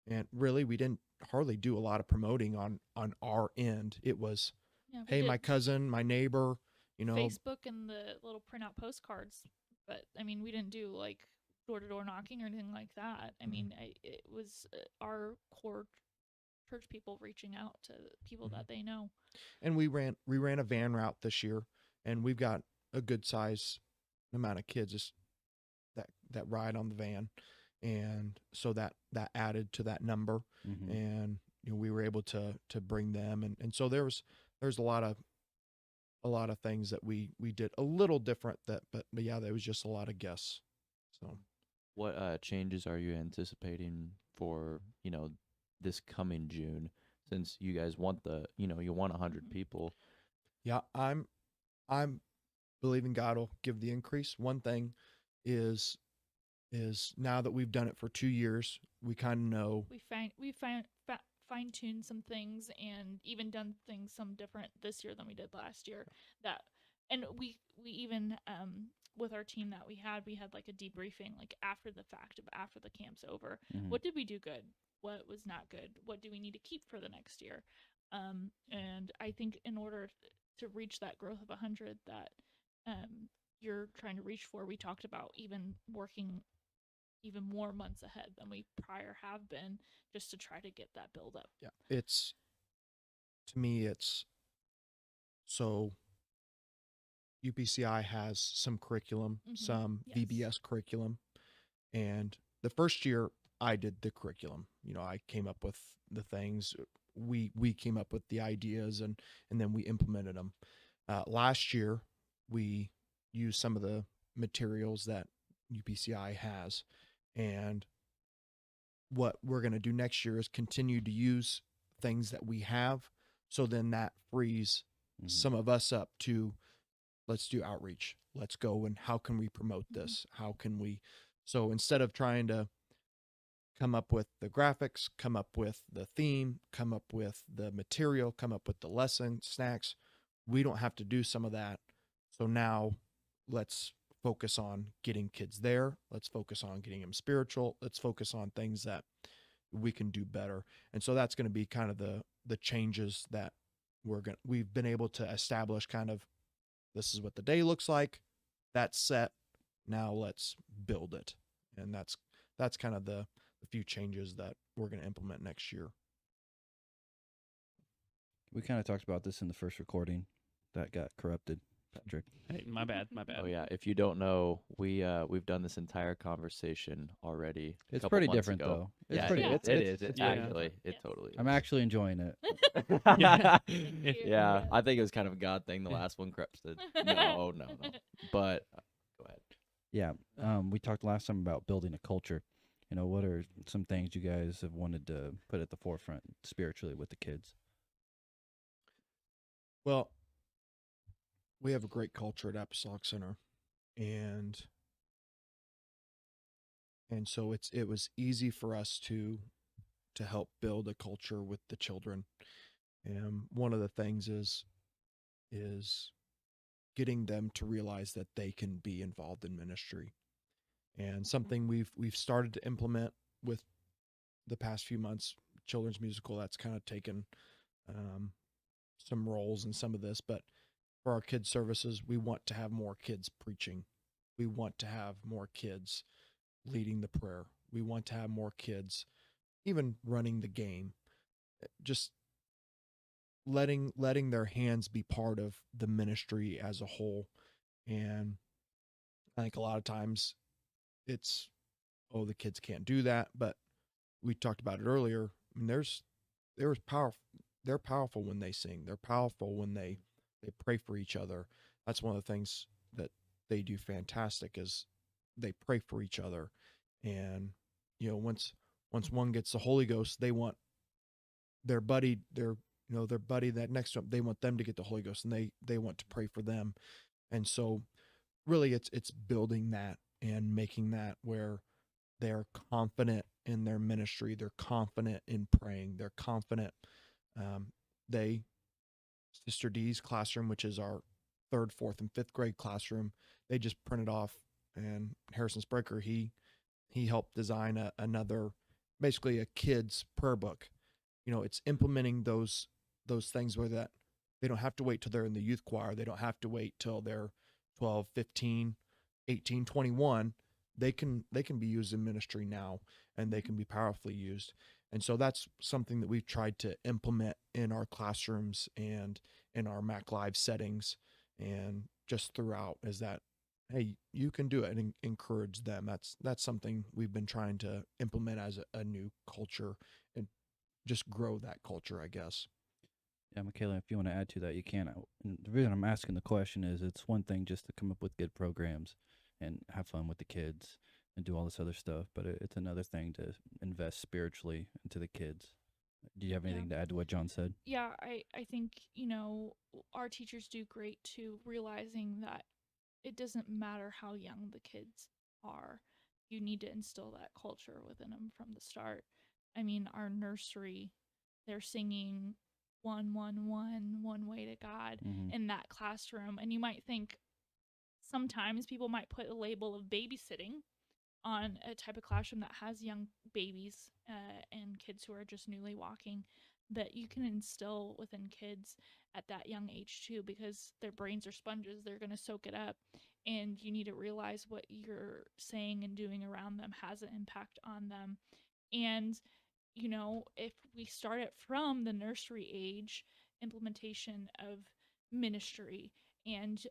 and really we didn't hardly do a lot of promoting on our end. It was, Yeah, we hey, did my cousin, my neighbor, Facebook and the little printout postcards, but I mean, we didn't do like door-to-door knocking or anything like that. I mean, it was our core church people reaching out to people that they know. and we ran a van route this year, and we've got a good size amount of kids that ride on the van, and so that added to that number. Mhm. And we were able to bring them, and so there's a lot of things that we did a little different, but yeah, there was just a lot of guests. So What changes are you anticipating for this coming June? Since you guys want you want 100 people. yeah, I'm believing God will give the increase. One thing is now that we've done it for 2 years, we kind of know. We fine-tuned some things and even done things some different this year than we did last year. And we even with our team that we had like a debriefing like after the fact, after the camp's over. Mhm. What did we do good? What was not good? What do we need to keep for the next year? And I think in order to reach that growth of 100 that you're trying to reach for, we talked about even working even more months ahead than we prior have been, just to try to get that build up. Yeah, to me it's so UPCI has some curriculum, Mhm, some yes. VBS curriculum, and the first year I did the curriculum. I came up with the things. We came up with the ideas, and then we implemented them. Last year we used some of the materials that UPCI has, and what we're going to do next year is continue to use things that we have, so then that frees Mhm. some of us up to, let's do outreach. Let's go, and how can we promote this? How can we? So instead of trying to come up with the graphics, come up with the theme, come up with the material, come up with the lesson, snacks. We don't have to do some of that. So now let's focus on getting kids there. Let's focus on getting them spiritual. Let's focus on things that we can do better. And so that's going to be kind of the changes that we've been able to establish. Kind of, this is what the day looks like. That's set. Now let's build it. And that's kind of the few changes that we're going to implement next year. We kind of talked about this in the first recording that got corrupted, Patrick. Hey, my bad. Oh yeah, if you don't know, we've done this entire conversation already. It's couple pretty months different ago. though. It's Yeah, pretty. yeah. it is. It's yeah. actually it Yes. totally is. I'm actually enjoying it. yeah, Yeah. I think it was kind of a God thing. The last one corrupted. No. But go ahead. Yeah. We talked last time about building a culture. You know, what are some things you guys have wanted to put at the forefront spiritually with the kids? Well, we have a great culture at Apostolic Center, and so it was easy for us to help build a culture with the children. And one of the things is getting them to realize that they can be involved in ministry. And something we've started to implement with the past few months, children's musical, that's kind of taken some roles in some of this. But for our kids services, we want to have more kids preaching. We want to have more kids leading the prayer. We want to have more kids even running the game. Just letting their hands be part of the ministry as a whole. And I think a lot of times it's, oh, the kids can't do that. But we talked about it earlier. I mean, they're powerful when they sing. They're powerful when they pray for each other. That's one of the things that they do fantastic, is they pray for each other. And, you know, once one gets the Holy Ghost, they want their buddy that next to them, they want them to get the Holy Ghost, and they want to pray for them. And so really it's building that and making that where they're confident in their ministry. They're confident in praying. They're confident. Sister D's classroom, which is our 3rd, 4th, and 5th grade classroom, they just printed off, and Harrison Spraker, he helped design another, basically a kid's prayer book. You know, it's implementing those things where that they don't have to wait till they're in the youth choir. They don't have to wait till they're 12, 15, 18, 21. They can be used in ministry now, and they can be powerfully used. And so that's something that we've tried to implement in our classrooms and in our Mac Live settings and just throughout, is that, hey, you can do it, and encourage them. That's something we've been trying to implement as a new culture, and just grow that culture, I guess. Yeah, Mikayla, if you want to add to that, you can. And the reason I'm asking the question is it's one thing just to come up with good programs and have fun with the kids and do all this other stuff, but it's another thing to invest spiritually into the kids. Do you have anything to add to what John said? Yeah, I think, you know, our teachers do great too, realizing that it doesn't matter how young the kids are. You need to instill that culture within them from the start. I mean, our nursery, they're singing 111, one way to God in that classroom. And you might think sometimes people might put a label of babysitting on a type of classroom that has young babies and kids who are just newly walking, that you can instill within kids at that young age too, because their brains are sponges. They're going to soak it up, and you need to realize what you're saying and doing around them has an impact on them. And, you know, if we start it from the nursery age, implementation of ministry, and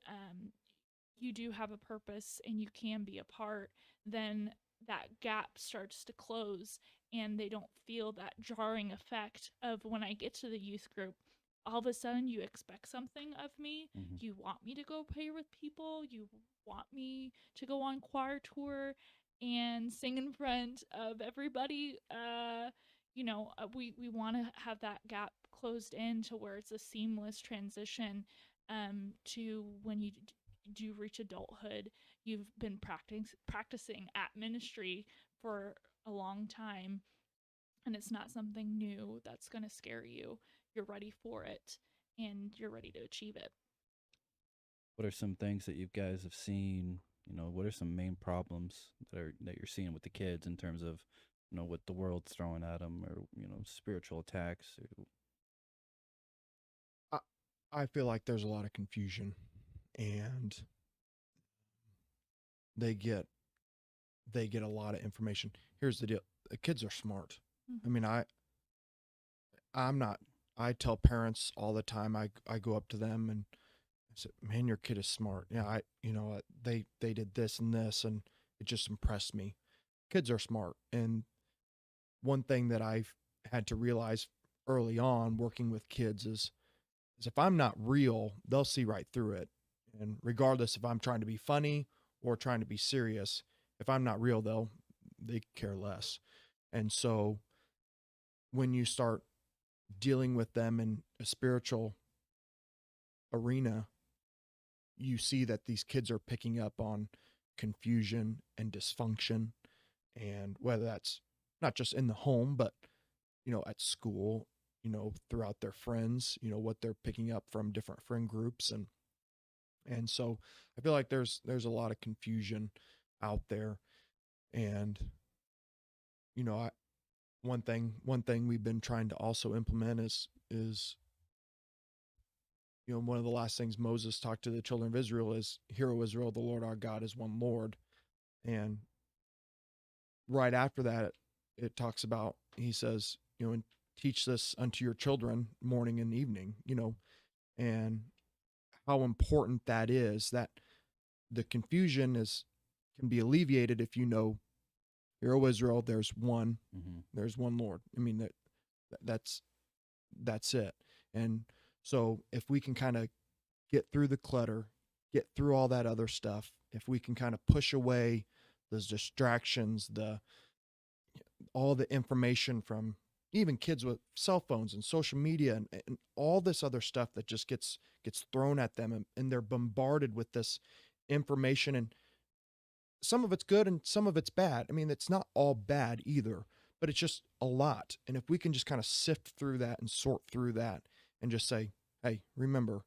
you do have a purpose and you can be a part, then that gap starts to close, and they don't feel that jarring effect of, when I get to the youth group, all of a sudden you expect something of me. You want me to go pray with people. You want me to go on choir tour and sing in front of everybody. You know, we want to have that gap closed in to where it's a seamless transition to when you do reach adulthood. You've been practicing at ministry for a long time, and it's not something new that's going to scare you. You're ready for it, and you're ready to achieve it. What are some things that you guys have seen? What are some main problems that you're seeing with the kids in terms of, what the world's throwing at them, or spiritual attacks? I feel like there's a lot of confusion, and they get a lot of information. Here's the deal: the kids are smart. I mean, I'm not. I tell parents all the time. I go up to them and I said, "Man, your kid is smart. Yeah, they did this and this, and it just impressed me. Kids are smart." And one thing that I've had to realize early on working with kids is if I'm not real, they'll see right through it. And regardless if I'm trying to be funny or trying to be serious, if I'm not real, they care less. And so when you start dealing with them in a spiritual arena, you see that these kids are picking up on confusion and dysfunction, and whether that's not just in the home, but at school, throughout their friends, what they're picking up from different friend groups, and so I feel like there's a lot of confusion out there. And one thing we've been trying to also implement is one of the last things Moses talked to the children of Israel is, "Hear, O Israel, the Lord our God is one Lord." And right after that, it talks about, he says, and teach this unto your children morning and evening, and how important that is, that the confusion can be alleviated if Hear, O Israel, there's one, there's one Lord. I mean, that's it. And so if we can kind of get through the clutter, get through all that other stuff, if we can kind of push away those distractions, all the information from even kids with cell phones and social media and all this other stuff that just gets thrown at them, and they're bombarded with this information, and some of it's good and some of it's bad. I mean, it's not all bad either, but it's just a lot. And if we can just kind of sift through that and sort through that and just say, "Hey, remember,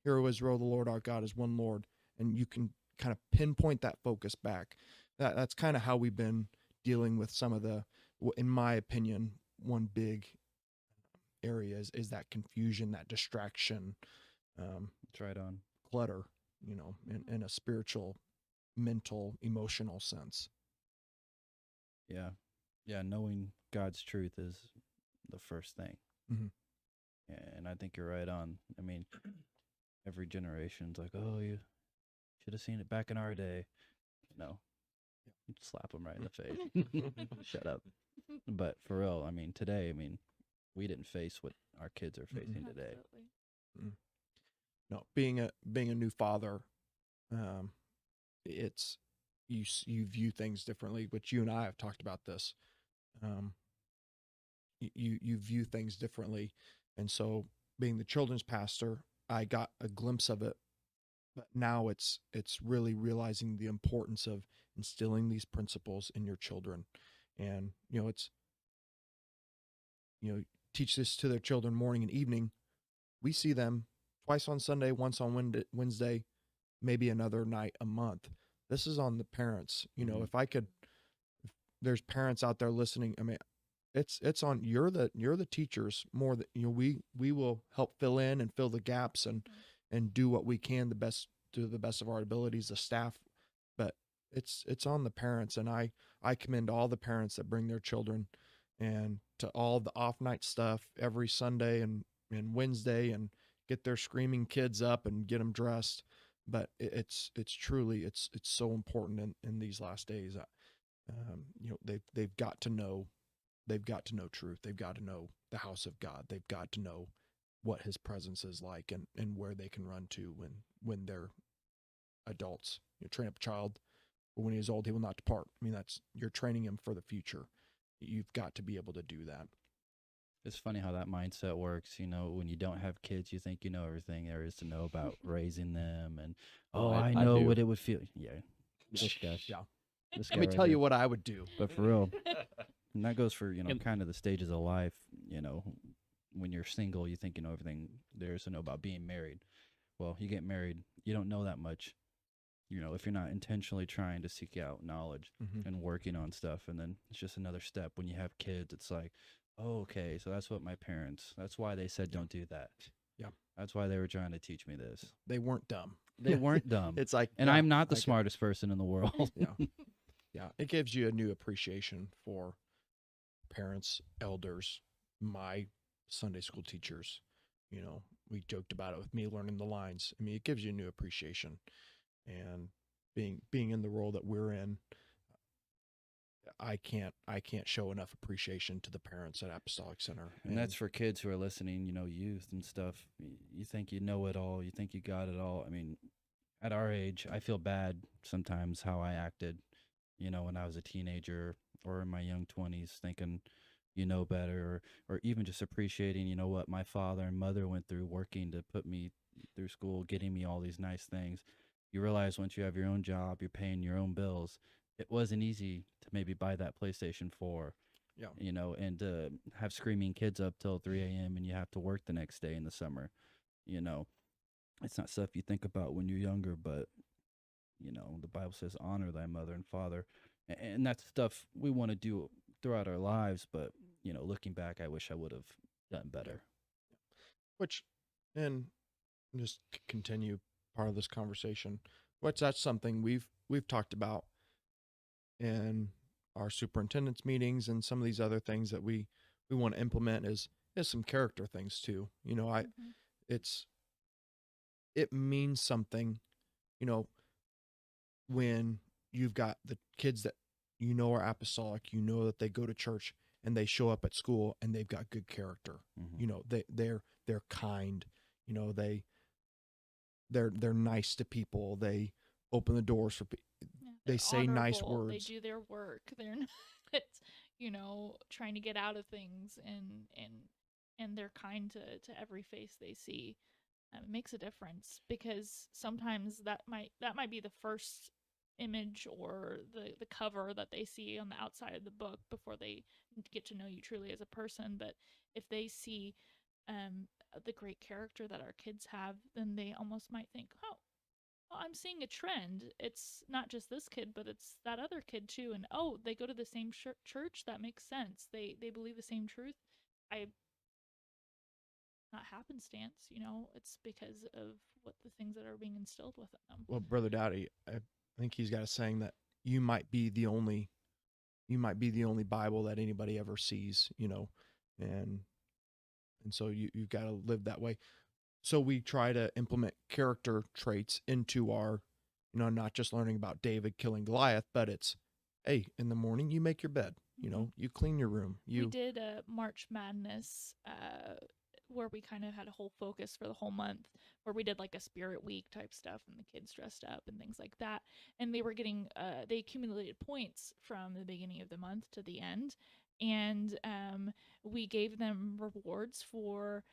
Hear, O Israel, the Lord our God is one Lord," and you can kind of pinpoint that focus back. That's kind of how we've been dealing with some of in my opinion, one big area is that confusion, that distraction, It's right on. clutter, in a spiritual, mental, emotional sense. Yeah. Knowing God's truth is the first thing. And I think you're right on. I mean, every generation's like, "Oh, you should have seen it back in our day." Slap them right in the face. Shut up. But for real, I mean, today, we didn't face what our kids are facing today. No, being a new father, it's you view things differently, which you and I have talked about this. You view things differently, and so being the children's pastor, I got a glimpse of it, but now it's really realizing the importance of instilling these principles in your children. And teach this to their children morning and evening. We see them twice on Sunday, once on Wednesday, maybe another night a month. This is on the parents. If there's parents out there listening, I mean, it's on, you're the teachers more that, we will help fill in and fill the gaps and do what we can to the best of our abilities, the staff, but it's on the parents. And I commend all the parents that bring their children, and to all the off night stuff every Sunday and Wednesday, and get their screaming kids up and get them dressed. But it's truly, it's so important in these last days. They've got to know truth. They've got to know the house of God. They've got to know what his presence is like, and where they can run to when they're adults. Train up a child, but when he is old, he will not depart. I mean, you're training him for the future. You've got to be able to do that. It's funny how that mindset works. When you don't have kids, you think you know everything there is to know about raising them, and I know what it would feel. Yeah, this guy. Yeah. This guy Let me right tell you here. what I would do. But for real, and that goes for, And- kind of the stages of life, when you're single, you think you know everything there is to know about being married. Well, you get married, you don't know that much, if you're not intentionally trying to seek out knowledge Mhm. and working on stuff. And then it's just another step. When you have kids, it's like, oh, okay, so that's that's why they said don't do that. Yeah. That's why they were trying to teach me this. They weren't dumb. They weren't dumb. It's like, And yeah, I'm not the I get- smartest person in the world. Yeah. Yeah. It gives you a new appreciation for parents, elders, my Sunday school teachers. We joked about it with me learning the lines. I mean, it gives you a new appreciation, and being in the role that we're in, I can't show enough appreciation to the parents at Apostolic Center. And that's for kids who are listening, youth and stuff. You think you know it all. You think you got it all. I mean, at our age, I feel bad sometimes how I acted, when I was a teenager or in my young 20s, thinking better, or even just appreciating, what my father and mother went through working to put me through school, getting me all these nice things. You realize once you have your own job, you're paying your own bills. It wasn't easy to maybe buy that PlayStation 4, Yeah. And to have screaming kids up till 3 a.m. and you have to work the next day in the summer. It's not stuff you think about when you're younger, but, the Bible says honor thy mother and father. And that's stuff we want to do throughout our lives. But, looking back, I wish I would have done better. Which, and just to continue part of this conversation, that's something we've talked about in our superintendent's meetings, and some of these other things that we want to implement is some character things too. It means something, when you've got the kids that are apostolic, that they go to church and they show up at school and they've got good character. Mm-hmm. They're kind, they're nice to people. They open the doors for they say nice honorable, words. They do their work. They're not, trying to get out of things, and they're kind to every face they see. It makes a difference, because sometimes that might be the first image or the cover that they see on the outside of the book before they get to know you truly as a person. But if they see the great character that our kids have, then they almost might think, oh, well, I'm seeing a trend. It's not just this kid, but it's that other kid too. And oh, they go to the same church. That makes sense. They believe the same truth. Not happenstance, it's because of what the things that are being instilled within them. Well, Brother Dowdy, I think he's got a saying that you might be the only Bible that anybody ever sees, and so you've got to live that way. So we try to implement character traits into our, not just learning about David killing Goliath, but it's, hey, in the morning you make your bed, you clean your room. We did a March Madness where we kind of had a whole focus for the whole month, where we did like a spirit week type stuff, and the kids dressed up and things like that. And they were getting, they accumulated points from the beginning of the month to the end. And we gave them rewards for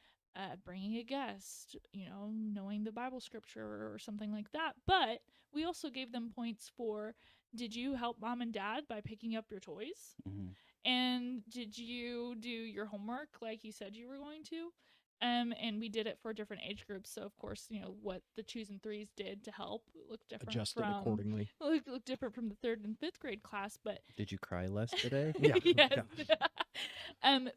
bringing a guest, knowing the Bible scripture or something like that. But we also gave them points for, did you help mom and dad by picking up your toys? Mm-hmm. And did you do your homework like you said you were going to? And we did it for different age groups. So of course, what the 2s and 3s did to help looked different, adjusted accordingly. Looked different from the 3rd and 5th grade class. But did you cry less today? Yeah. yes.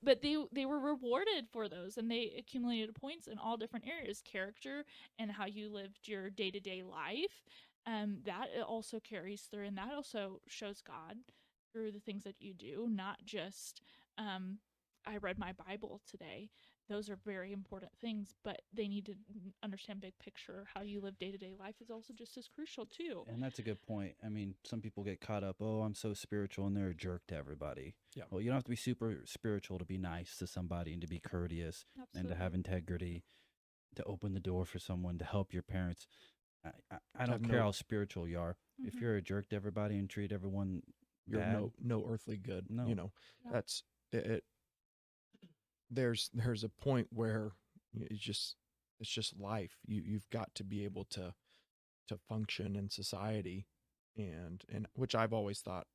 But they were rewarded for those, and they accumulated points in all different areas, character and how you lived your day-to-day life. That also carries through, and that also shows God through the things that you do, not just I read my Bible today. Those are very important things, but they need to understand big picture. How you live day-to-day life is also just as crucial too. And that's a good point. I mean, some people get caught up, oh, I'm so spiritual, and they're a jerk to everybody. Yeah. Well, you don't have to be super spiritual to be nice to somebody and to be courteous. Absolutely. And to have integrity, to open the door for someone, to help your parents. I don't care how spiritual you are. Mm-hmm. If you're a jerk to everybody and treat everyone you're bad, no earthly good. No. Yeah. That's it. There's a point where it's just life. You've got to be able to function in society and which I've always thought,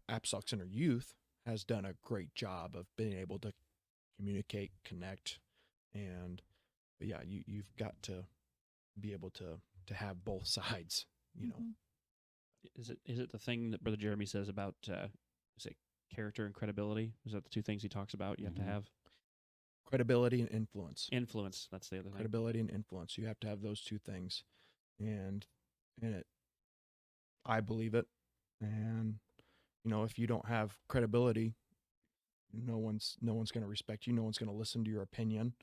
Apostolic Center Youth has done a great job of being able to communicate, connect, but yeah, you've got to be able to have both sides, Is it the thing that Brother Jeremy says about is it character and credibility? Is that the two things he talks about? You have to have credibility and influence. Influence. That's the other thing. Credibility and influence. You have to have those two things, and I believe it. And if you don't have credibility, no one's going to respect you. No one's going to listen to your opinion.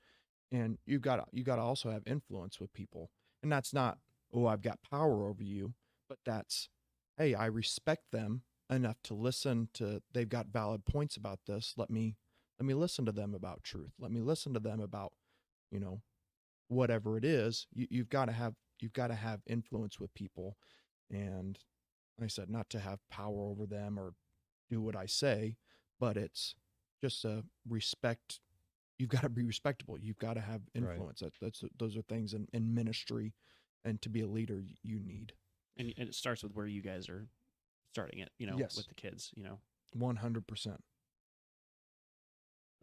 And you got to also have influence with people. And that's not, oh, I've got power over you, but that's, hey, I respect them enough to listen to, they've got valid points about this. Let me listen to them about truth. Let me listen to them about, whatever it is. You've got to have influence with people. And like I said, not to have power over them or do what I say, but it's just a respect. You've got to be respectable. You've got to have influence. Right. Those are things in ministry, and to be a leader, you need. And it starts with where you guys are starting it, yes. with the kids, 100%.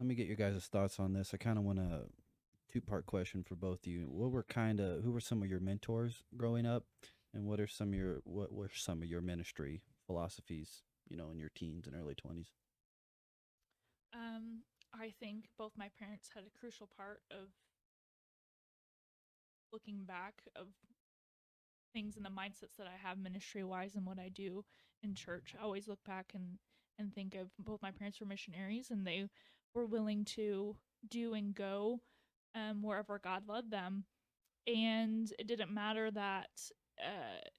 Let me get your guys' thoughts on this. I kind of want a two-part question for both of you. Who were some of your mentors growing up, and what were some of your ministry philosophies, in your teens and early 20s? I think both my parents had a crucial part of looking back of things and the mindsets that I have ministry-wise and what I do in church. I always look back and think of both my parents were missionaries, and they were willing to do and go wherever God led them. And it didn't matter that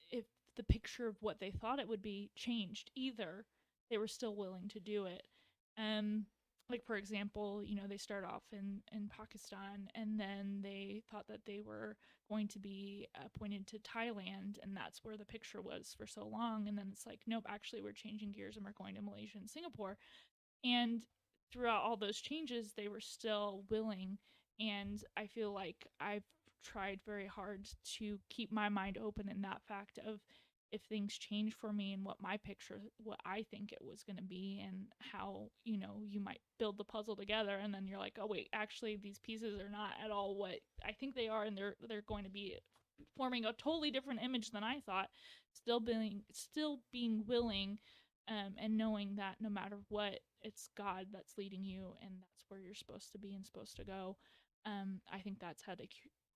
if the picture of what they thought it would be changed either, they were still willing to do it. Like, for example, they start off in Pakistan, and then they thought that they were going to be appointed to Thailand, and that's where the picture was for so long. And then it's like, nope, actually we're changing gears and we're going to Malaysia and Singapore. And throughout all those changes, they were still willing. And I feel like I've tried very hard to keep my mind open in that fact of, if things change for me and what I think it was going to be, and how, you might build the puzzle together, and then you're like, oh wait, actually these pieces are not at all what I think they are, and they're going to be forming a totally different image than I thought. Still being willing, and knowing that no matter what, it's God that's leading you, and that's where you're supposed to be and supposed to go. I think that's had a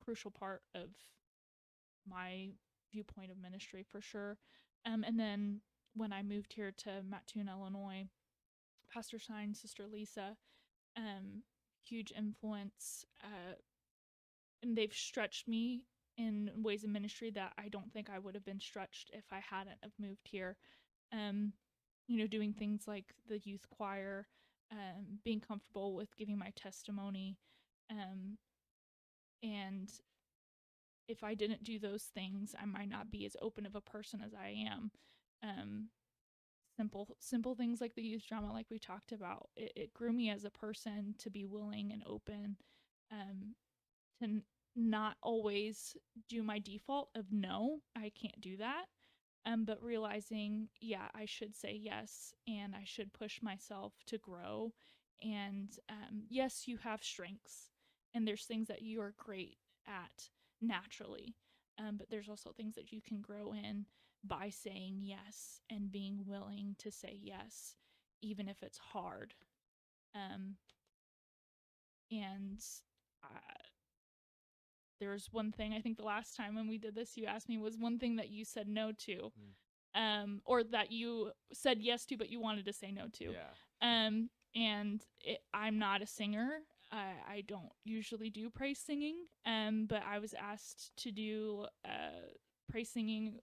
crucial part of my viewpoint of ministry for sure. And then when I moved here to Mattoon, Illinois, Pastor Shine, Sister Lisa, huge influence, and they've stretched me in ways of ministry that I don't think I would have been stretched if I hadn't have moved here. Doing things like the youth choir, being comfortable with giving my testimony, and if I didn't do those things, I might not be as open of a person as I am. Simple things like the youth drama, like we talked about, it grew me as a person to be willing and open, to not always do my default of no, I can't do that. But realizing, yeah, I should say yes, and I should push myself to grow. And yes, you have strengths, and there's things that you are great at naturally, but there's also things that you can grow in by saying yes and being willing to say yes, even if it's hard. There's one thing, I think the last time when we did this, you asked me, was one thing that you said no to, or that you said yes to, but you wanted to say no to. Yeah. I'm not a singer. I don't usually do praise singing, but I was asked to do praise singing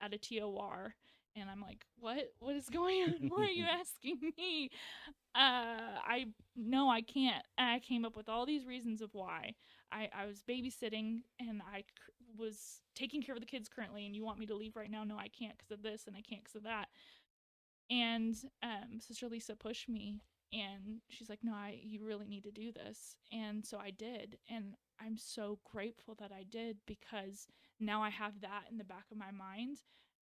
at a TOR, and I'm like, what is going on? Why are you asking me? No, I can't. And I came up with all these reasons of why. I was babysitting, and I was taking care of the kids currently, and you want me to leave right now? No, I can't because of this, and I can't because of that. And Sister Lisa pushed me, and she's like, no, you really need to do this. And so I did. And I'm so grateful that I did, because now I have that in the back of my mind.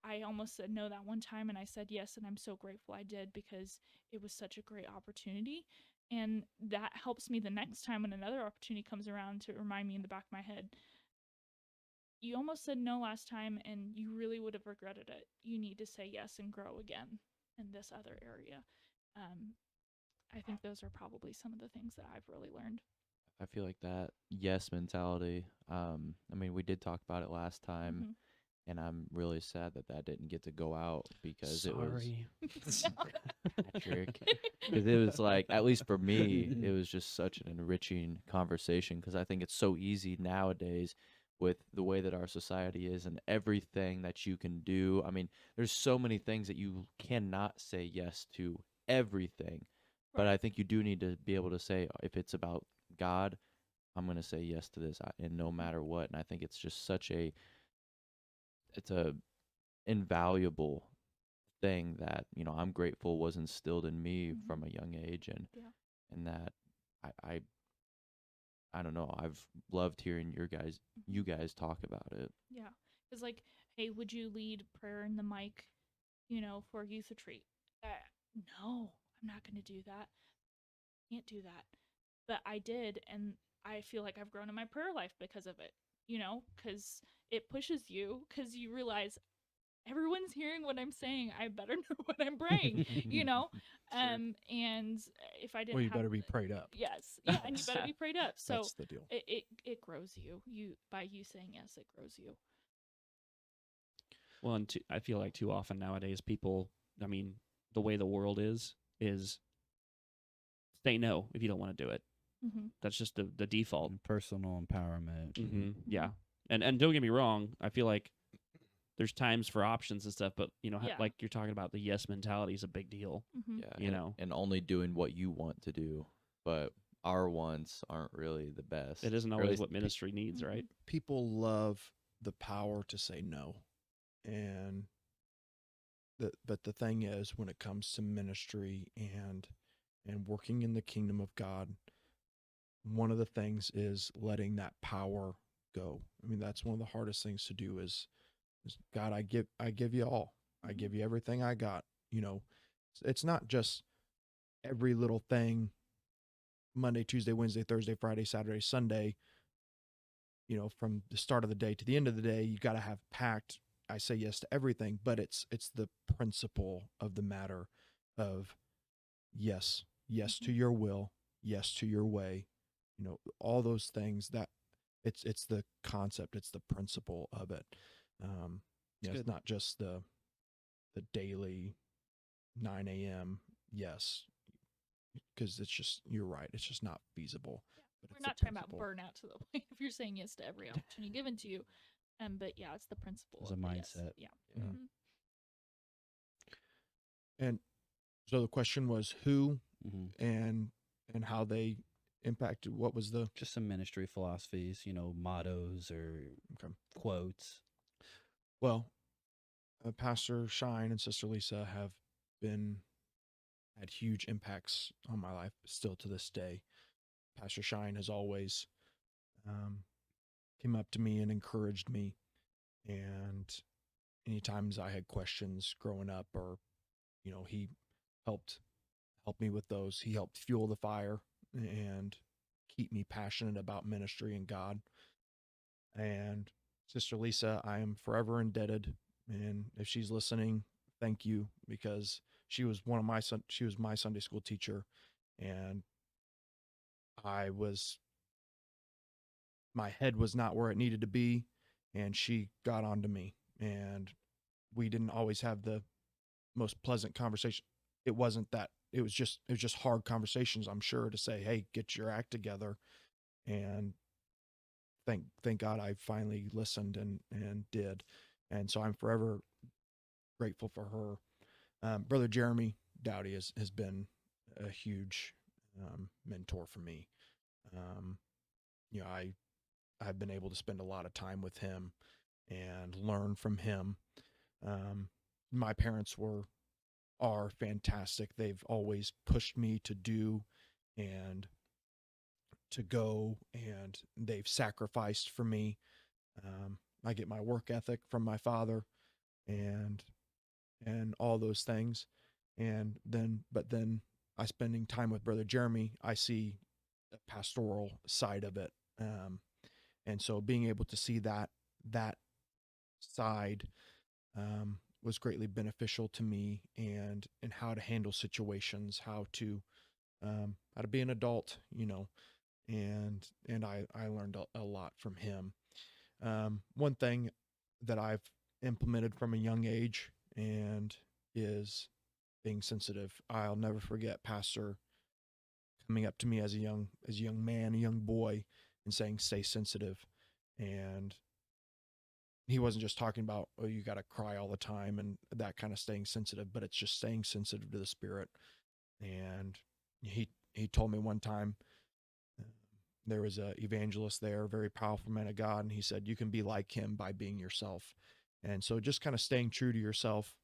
I almost said no that one time, and I said yes, and I'm so grateful I did, because it was such a great opportunity. And that helps me the next time when another opportunity comes around to remind me in the back of my head, you almost said no last time and you really would have regretted it. You need to say yes and grow again in this other area. I think those are probably some of the things that I've really learned. I feel like that yes mentality. I mean, we did talk about it last time, and I'm really sad that that didn't get to go out because it was Patrick. Because it was like, at least for me, it was just such an enriching conversation. Because I think it's so easy nowadays with the way that our society is and everything that you can do. I mean, there's so many things that you cannot say yes to everything. But I think you do need to be able to say, if it's about God, I'm going to say yes to this, and no matter what. And I think it's just it's a invaluable thing that, you know, I'm grateful was instilled in me from a young age, and that I don't know, I've loved hearing you guys talk about it. Yeah. It's like, hey, would you lead prayer in the mic, for youth retreat? No, I'm not going to do that. Can't do that. But I did, and I feel like I've grown in my prayer life because of it, because it pushes you, because you realize everyone's hearing what I'm saying. I better know what I'm praying, and if I didn't, well, you better be prayed up. Yes, yeah, and you better be prayed up. So that's the deal. It grows you. By you saying yes, it grows you. Well, and I feel like too often nowadays people, I mean, the way the world is say no if you don't want to do it. That's just the default. And personal empowerment. Yeah, and don't get me wrong, I feel like there's times for options and stuff, but like you're talking about, the yes mentality is a big deal. Yeah, and only doing what you want to do, but our wants aren't really the best. It isn't always what ministry needs, right? People love the power to say no, and but the thing is, when it comes to ministry and working in the kingdom of God, one of the things is letting that power go. I mean, that's one of the hardest things to do is God, I give you all. I give you everything I got. It's not just every little thing, Monday, Tuesday, Wednesday, Thursday, Friday, Saturday, Sunday, from the start of the day to the end of the day. You got to have packed, I say yes to everything, but it's the principle of the matter of yes to your will, yes to your way, all those things. That it's the concept, it's the principle of it. It's not just the daily 9 a.m. yes, because it's just, you're right, it's just not feasible. Yeah. We're not talking about burnout to the point if you're saying yes to every opportunity given to you. But yeah, it's the principle. It's a mindset. Yes. Yeah. Mm-hmm. And so the question was who and how they impacted. What was the just some ministry philosophies, mottos or quotes. Well, Pastor Shine and Sister Lisa have had huge impacts on my life still to this day. Pastor Shine has always came up to me and encouraged me, and any times I had questions growing up, or he helped me with those. He helped fuel the fire and keep me passionate about ministry and God. And Sister Lisa, I am forever indebted, and if she's listening, thank you, because she was my Sunday school teacher, and my head was not where it needed to be, and she got onto me, and we didn't always have the most pleasant conversation. It wasn't that. It was just hard conversations, I'm sure, to say, hey, get your act together. And thank God I finally listened and did. And so I'm forever grateful for her. Brother Jeremy Dowdy has been a huge mentor for me. I've been able to spend a lot of time with him and learn from him. My parents are fantastic. They've always pushed me to do and to go, and they've sacrificed for me. I get my work ethic from my father, and all those things. But then I spending time with Brother Jeremy, I see the pastoral side of it. And so being able to see that side was greatly beneficial to me, and how to handle situations, how to be an adult, and I learned a lot from him. One thing that I've implemented from a young age and is being sensitive. I'll never forget Pastor coming up to me as a young man, a young boy, and saying, "Stay sensitive." And he wasn't just talking about, oh, you got to cry all the time and that kind of staying sensitive, but it's just staying sensitive to the Spirit. And he told me one time, there was a evangelist there, a very powerful man of God, and he said, you can be like him by being yourself. And so just kind of staying true to yourself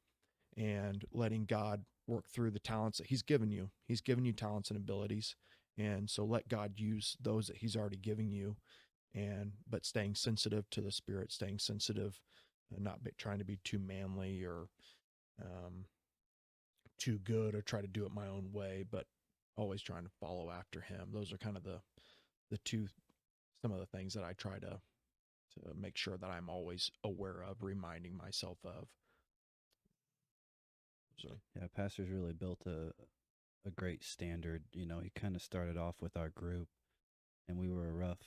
and letting God work through the talents that he's given you. He's given you talents and abilities. And so let God use those that he's already giving you, but staying sensitive to the Spirit, staying sensitive, not trying to be too manly or too good or try to do it my own way, but always trying to follow after him. Those are kind of some of the things that I try to make sure that I'm always aware of, reminding myself of. So Yeah, Pastor's really built a great standard. He kind of started off with our group, and we were a rough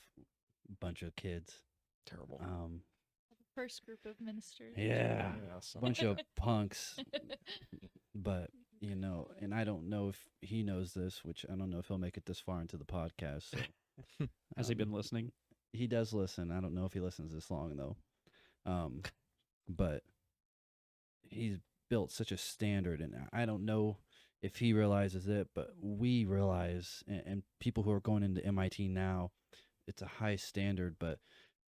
bunch of kids. terrible. First group of ministers. Yeah, so. bunch of punks. But and I don't know if he knows this, which I don't know if he'll make it this far into the podcast. So. Has he been listening? He does listen. I don't know if he listens this long though. But he's built such a standard, and I don't know if he realizes it, but we realize, and people who are going into MIT now, it's a high standard, but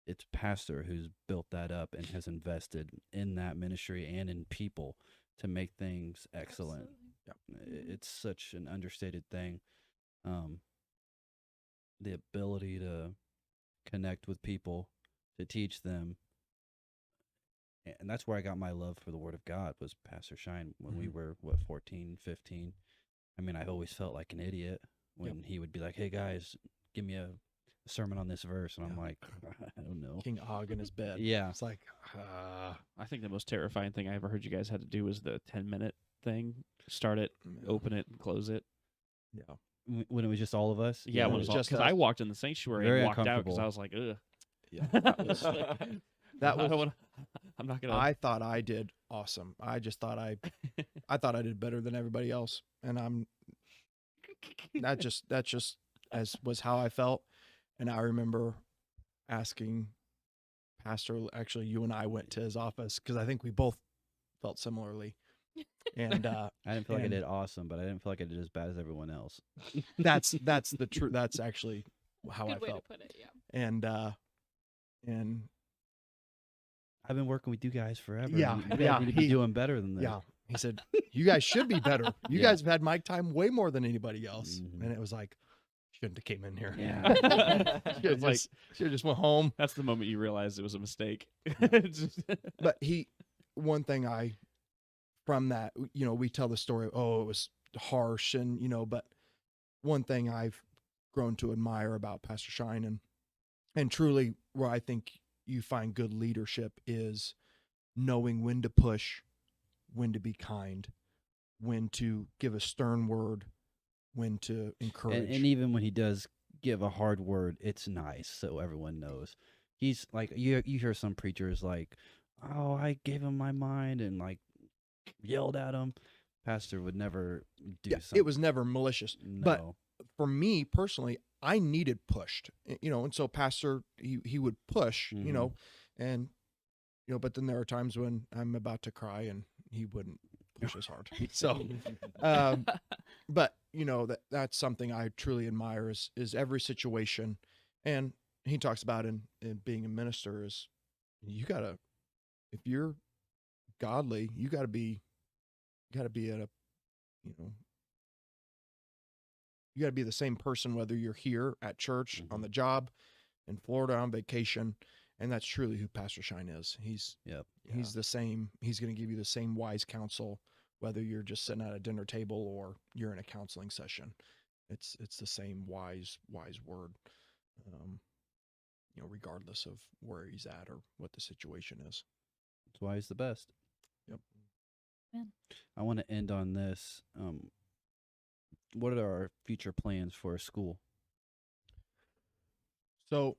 it's Pastor who's built that up and has invested in that ministry and in people to make things excellent. Yep. It's such an understated thing. The ability to connect with people, to teach them. And that's where I got my love for the Word of God, was Pastor Shine when we were, 14, 15. I mean, I always felt like an idiot when he would be like, hey, guys, give me a sermon on this verse. And I'm like, I don't know. King Og in his bed. Yeah. It's like, I think the most terrifying thing I ever heard you guys had to do was the 10-minute thing. Start it, open it, and close it. Yeah. When it was just all of us? Yeah, when it was just because I walked in the sanctuary Very and walked out because uncomfortable. I was like, ugh. Yeah. That was, I'm not gonna. I thought I did awesome. I just thought I thought I did better than everybody else. And that just as was how I felt. And I remember asking Pastor, actually you and I went to his office because I think we both felt similarly. And I didn't feel like I did awesome, but I didn't feel like I did as bad as everyone else. that's the truth. That's actually how Good I way felt. to put it, yeah. And I've been working with you guys forever. Yeah, You guys yeah, need to be doing better than this. yeah, he said, you guys should be better. You Yeah. guys have had mic time way more than anybody else. Mhm. And it was like, shouldn't have came in here. Yeah. should have just went home. That's the moment you realized it was a mistake. But one thing from that, we tell the story, it was harsh and, but one thing I've grown to admire about Pastor Shine and truly where I think you find good leadership is knowing when to push, when to be kind, when to give a stern word, when to encourage. And even when he does give a hard word, it's nice, so everyone knows. He's like, you hear some preachers like, oh, I gave him my mind and like yelled at him. Pastor would never do something. It was never malicious. No. But for me personally, I needed pushed, and so Pastor, he would push, Mhm. and, but then there are times when I'm about to cry and he wouldn't push as hard. So, but that's something I truly admire is every situation. And he talks about in being a minister is if you're godly, you gotta be at a, You got to be the same person whether you're here at church, on the job, in Florida on vacation, and that's truly who Pastor Shine is. He's the same. He's going to give you the same wise counsel whether you're just sitting at a dinner table or you're in a counseling session. It's the same wise word, regardless of where he's at or what the situation is. That's why he's the best. Yep. Man. I want to end on this. What are our future plans for a school? So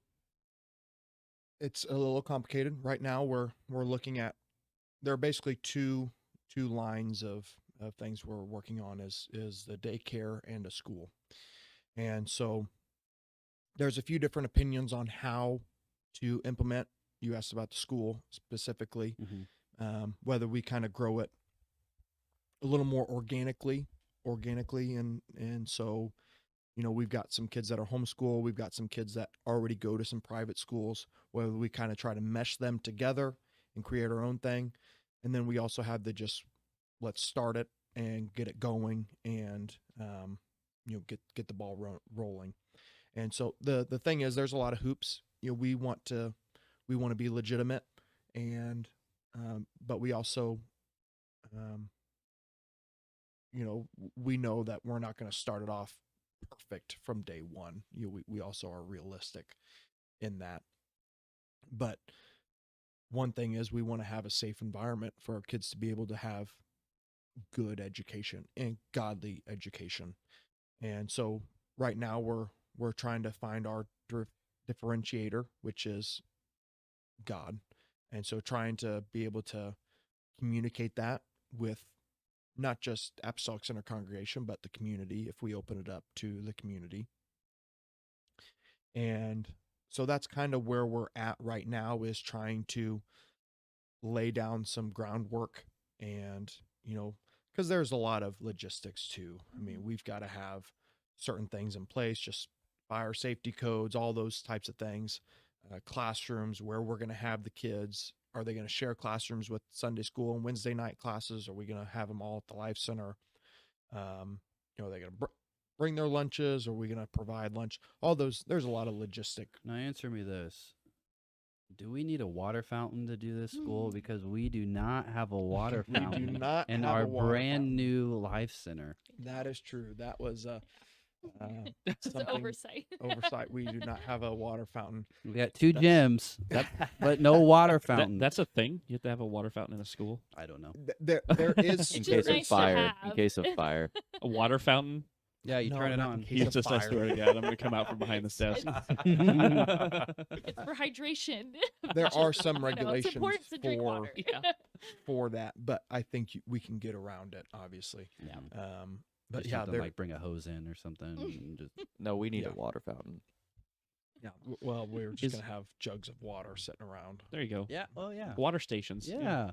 it's a little complicated right now. We're looking at, there are basically two lines of things we're working on is the daycare and a school. And so there's a few different opinions on how to implement. You asked about the school specifically, whether we kind of grow it a little more organically. And so, we've got some kids that are homeschool. We've got some kids that already go to some private schools, whether we kind of try to mesh them together and create our own thing. And then we also have the just, let's start it and get it going and, get the ball rolling. And so the thing is, there's a lot of hoops. We want to be legitimate, and but we also, we know that we're not going to start it off perfect from day one. We also are realistic in that. But one thing is, we want to have a safe environment for our kids to be able to have good education and godly education. And so right now we're trying to find our differentiator, which is God. And so trying to be able to communicate that with not just Apostolic Center congregation, but the community, if we open it up to the community. And so that's kind of where we're at right now, is trying to lay down some groundwork. And, because there's a lot of logistics too. I mean, we've got to have certain things in place, just fire safety codes, all those types of things, classrooms, where we're going to have the kids. Are they going to share classrooms with Sunday school and Wednesday night classes? Are we going to have them all at the Life Center? Are they going to bring their lunches? Are we going to provide lunch? All those, there's a lot of logistic. Now answer me this. Do we need a water fountain to do this school? Because we do not have a water fountain We do not in have our a water brand fountain. new Life Center. That is true. That was It's an something oversight. We do not have a water fountain. We got two gyms, but no water That, fountain. that's a thing. You have to have a water fountain in a school. I don't know. There is It's In just case of nice to fire. In have. case of fire. A water fountain. Yeah, you No, turn it not in on. case You of just, I fire. swear to God, I'm going to come out from behind this desk. It's for hydration. There are some It's regulations important to drink water. for that, but I think we can get around it, obviously. Yeah. But Just yeah, something there. like bring a hose in or something. And just No, we need Yeah. a water fountain. Yeah. Well, we're just Is- gonna have jugs of water sitting around. There you go. yeah. Oh yeah. Water stations. Yeah.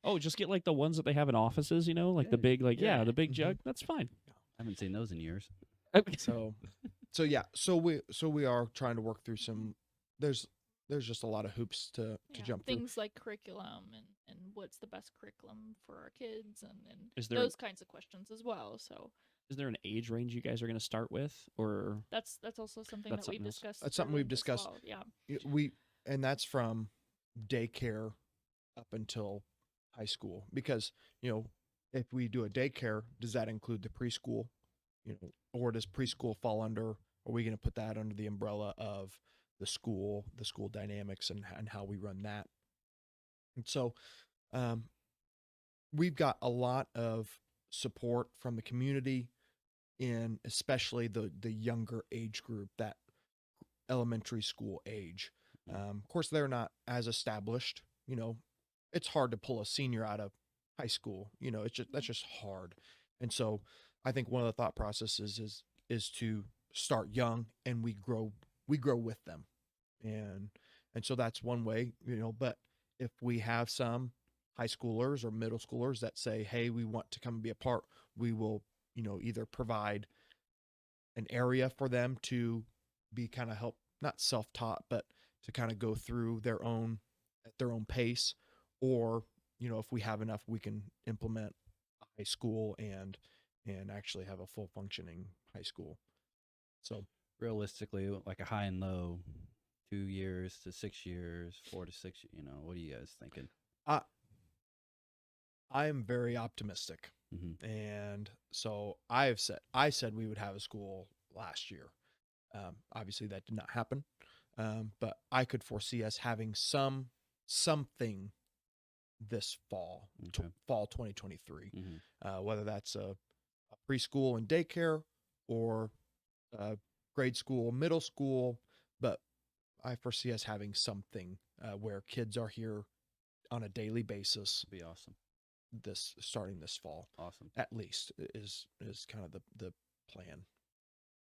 Oh, just get like the ones that they have in offices, like the big, the big jug. That's fine. I haven't seen those in years. So yeah. So we are trying to work through some. There's just a lot of hoops to jump through. Things like curriculum and what's the best curriculum for our kids and Is there those kinds of questions as well. So is there an age range you guys are going to start with, or that's also something That's that we've something else. discussed. That's something we've as discussed. well. Yeah. And that's from daycare up until high school, because if we do a daycare, does that include the preschool? Or does preschool fall under? Are we going to put that under the umbrella of the school dynamics and how we run that? And so, we've got a lot of support from the community, in especially the younger age group, that elementary school age. Of course, they're not as established. It's hard to pull a senior out of high school. That's just hard. And so I think one of the thought processes is to start young, and we grow with them. And so that's one way, but if we have some high schoolers or middle schoolers that say, hey, we want to come and be a part, we will, either provide an area for them to be kind of help, not self-taught, but to kind of go through at their own pace. Or, if we have enough, we can implement a high school and actually have a full functioning high school. So realistically, like a high and low, 2 years to 6 years, 4 to 6. What are you guys thinking? I am very optimistic. Mm-hmm. And so I said we would have a school last year. Obviously that did not happen. But I could foresee us having something this fall, Okay. fall 2023, Mm-hmm. whether that's a preschool and daycare or grade school, middle school. But I foresee us having something where kids are here on a daily basis. Be awesome. Starting this fall, Awesome. at least is kind of the plan.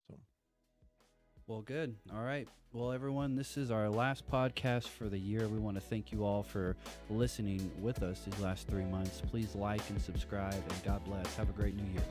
So, well, good. All right. Well, everyone, this is our last podcast for the year. We want to thank you all for listening with us these last 3 months. Please like and subscribe, and God bless. Have a great new year.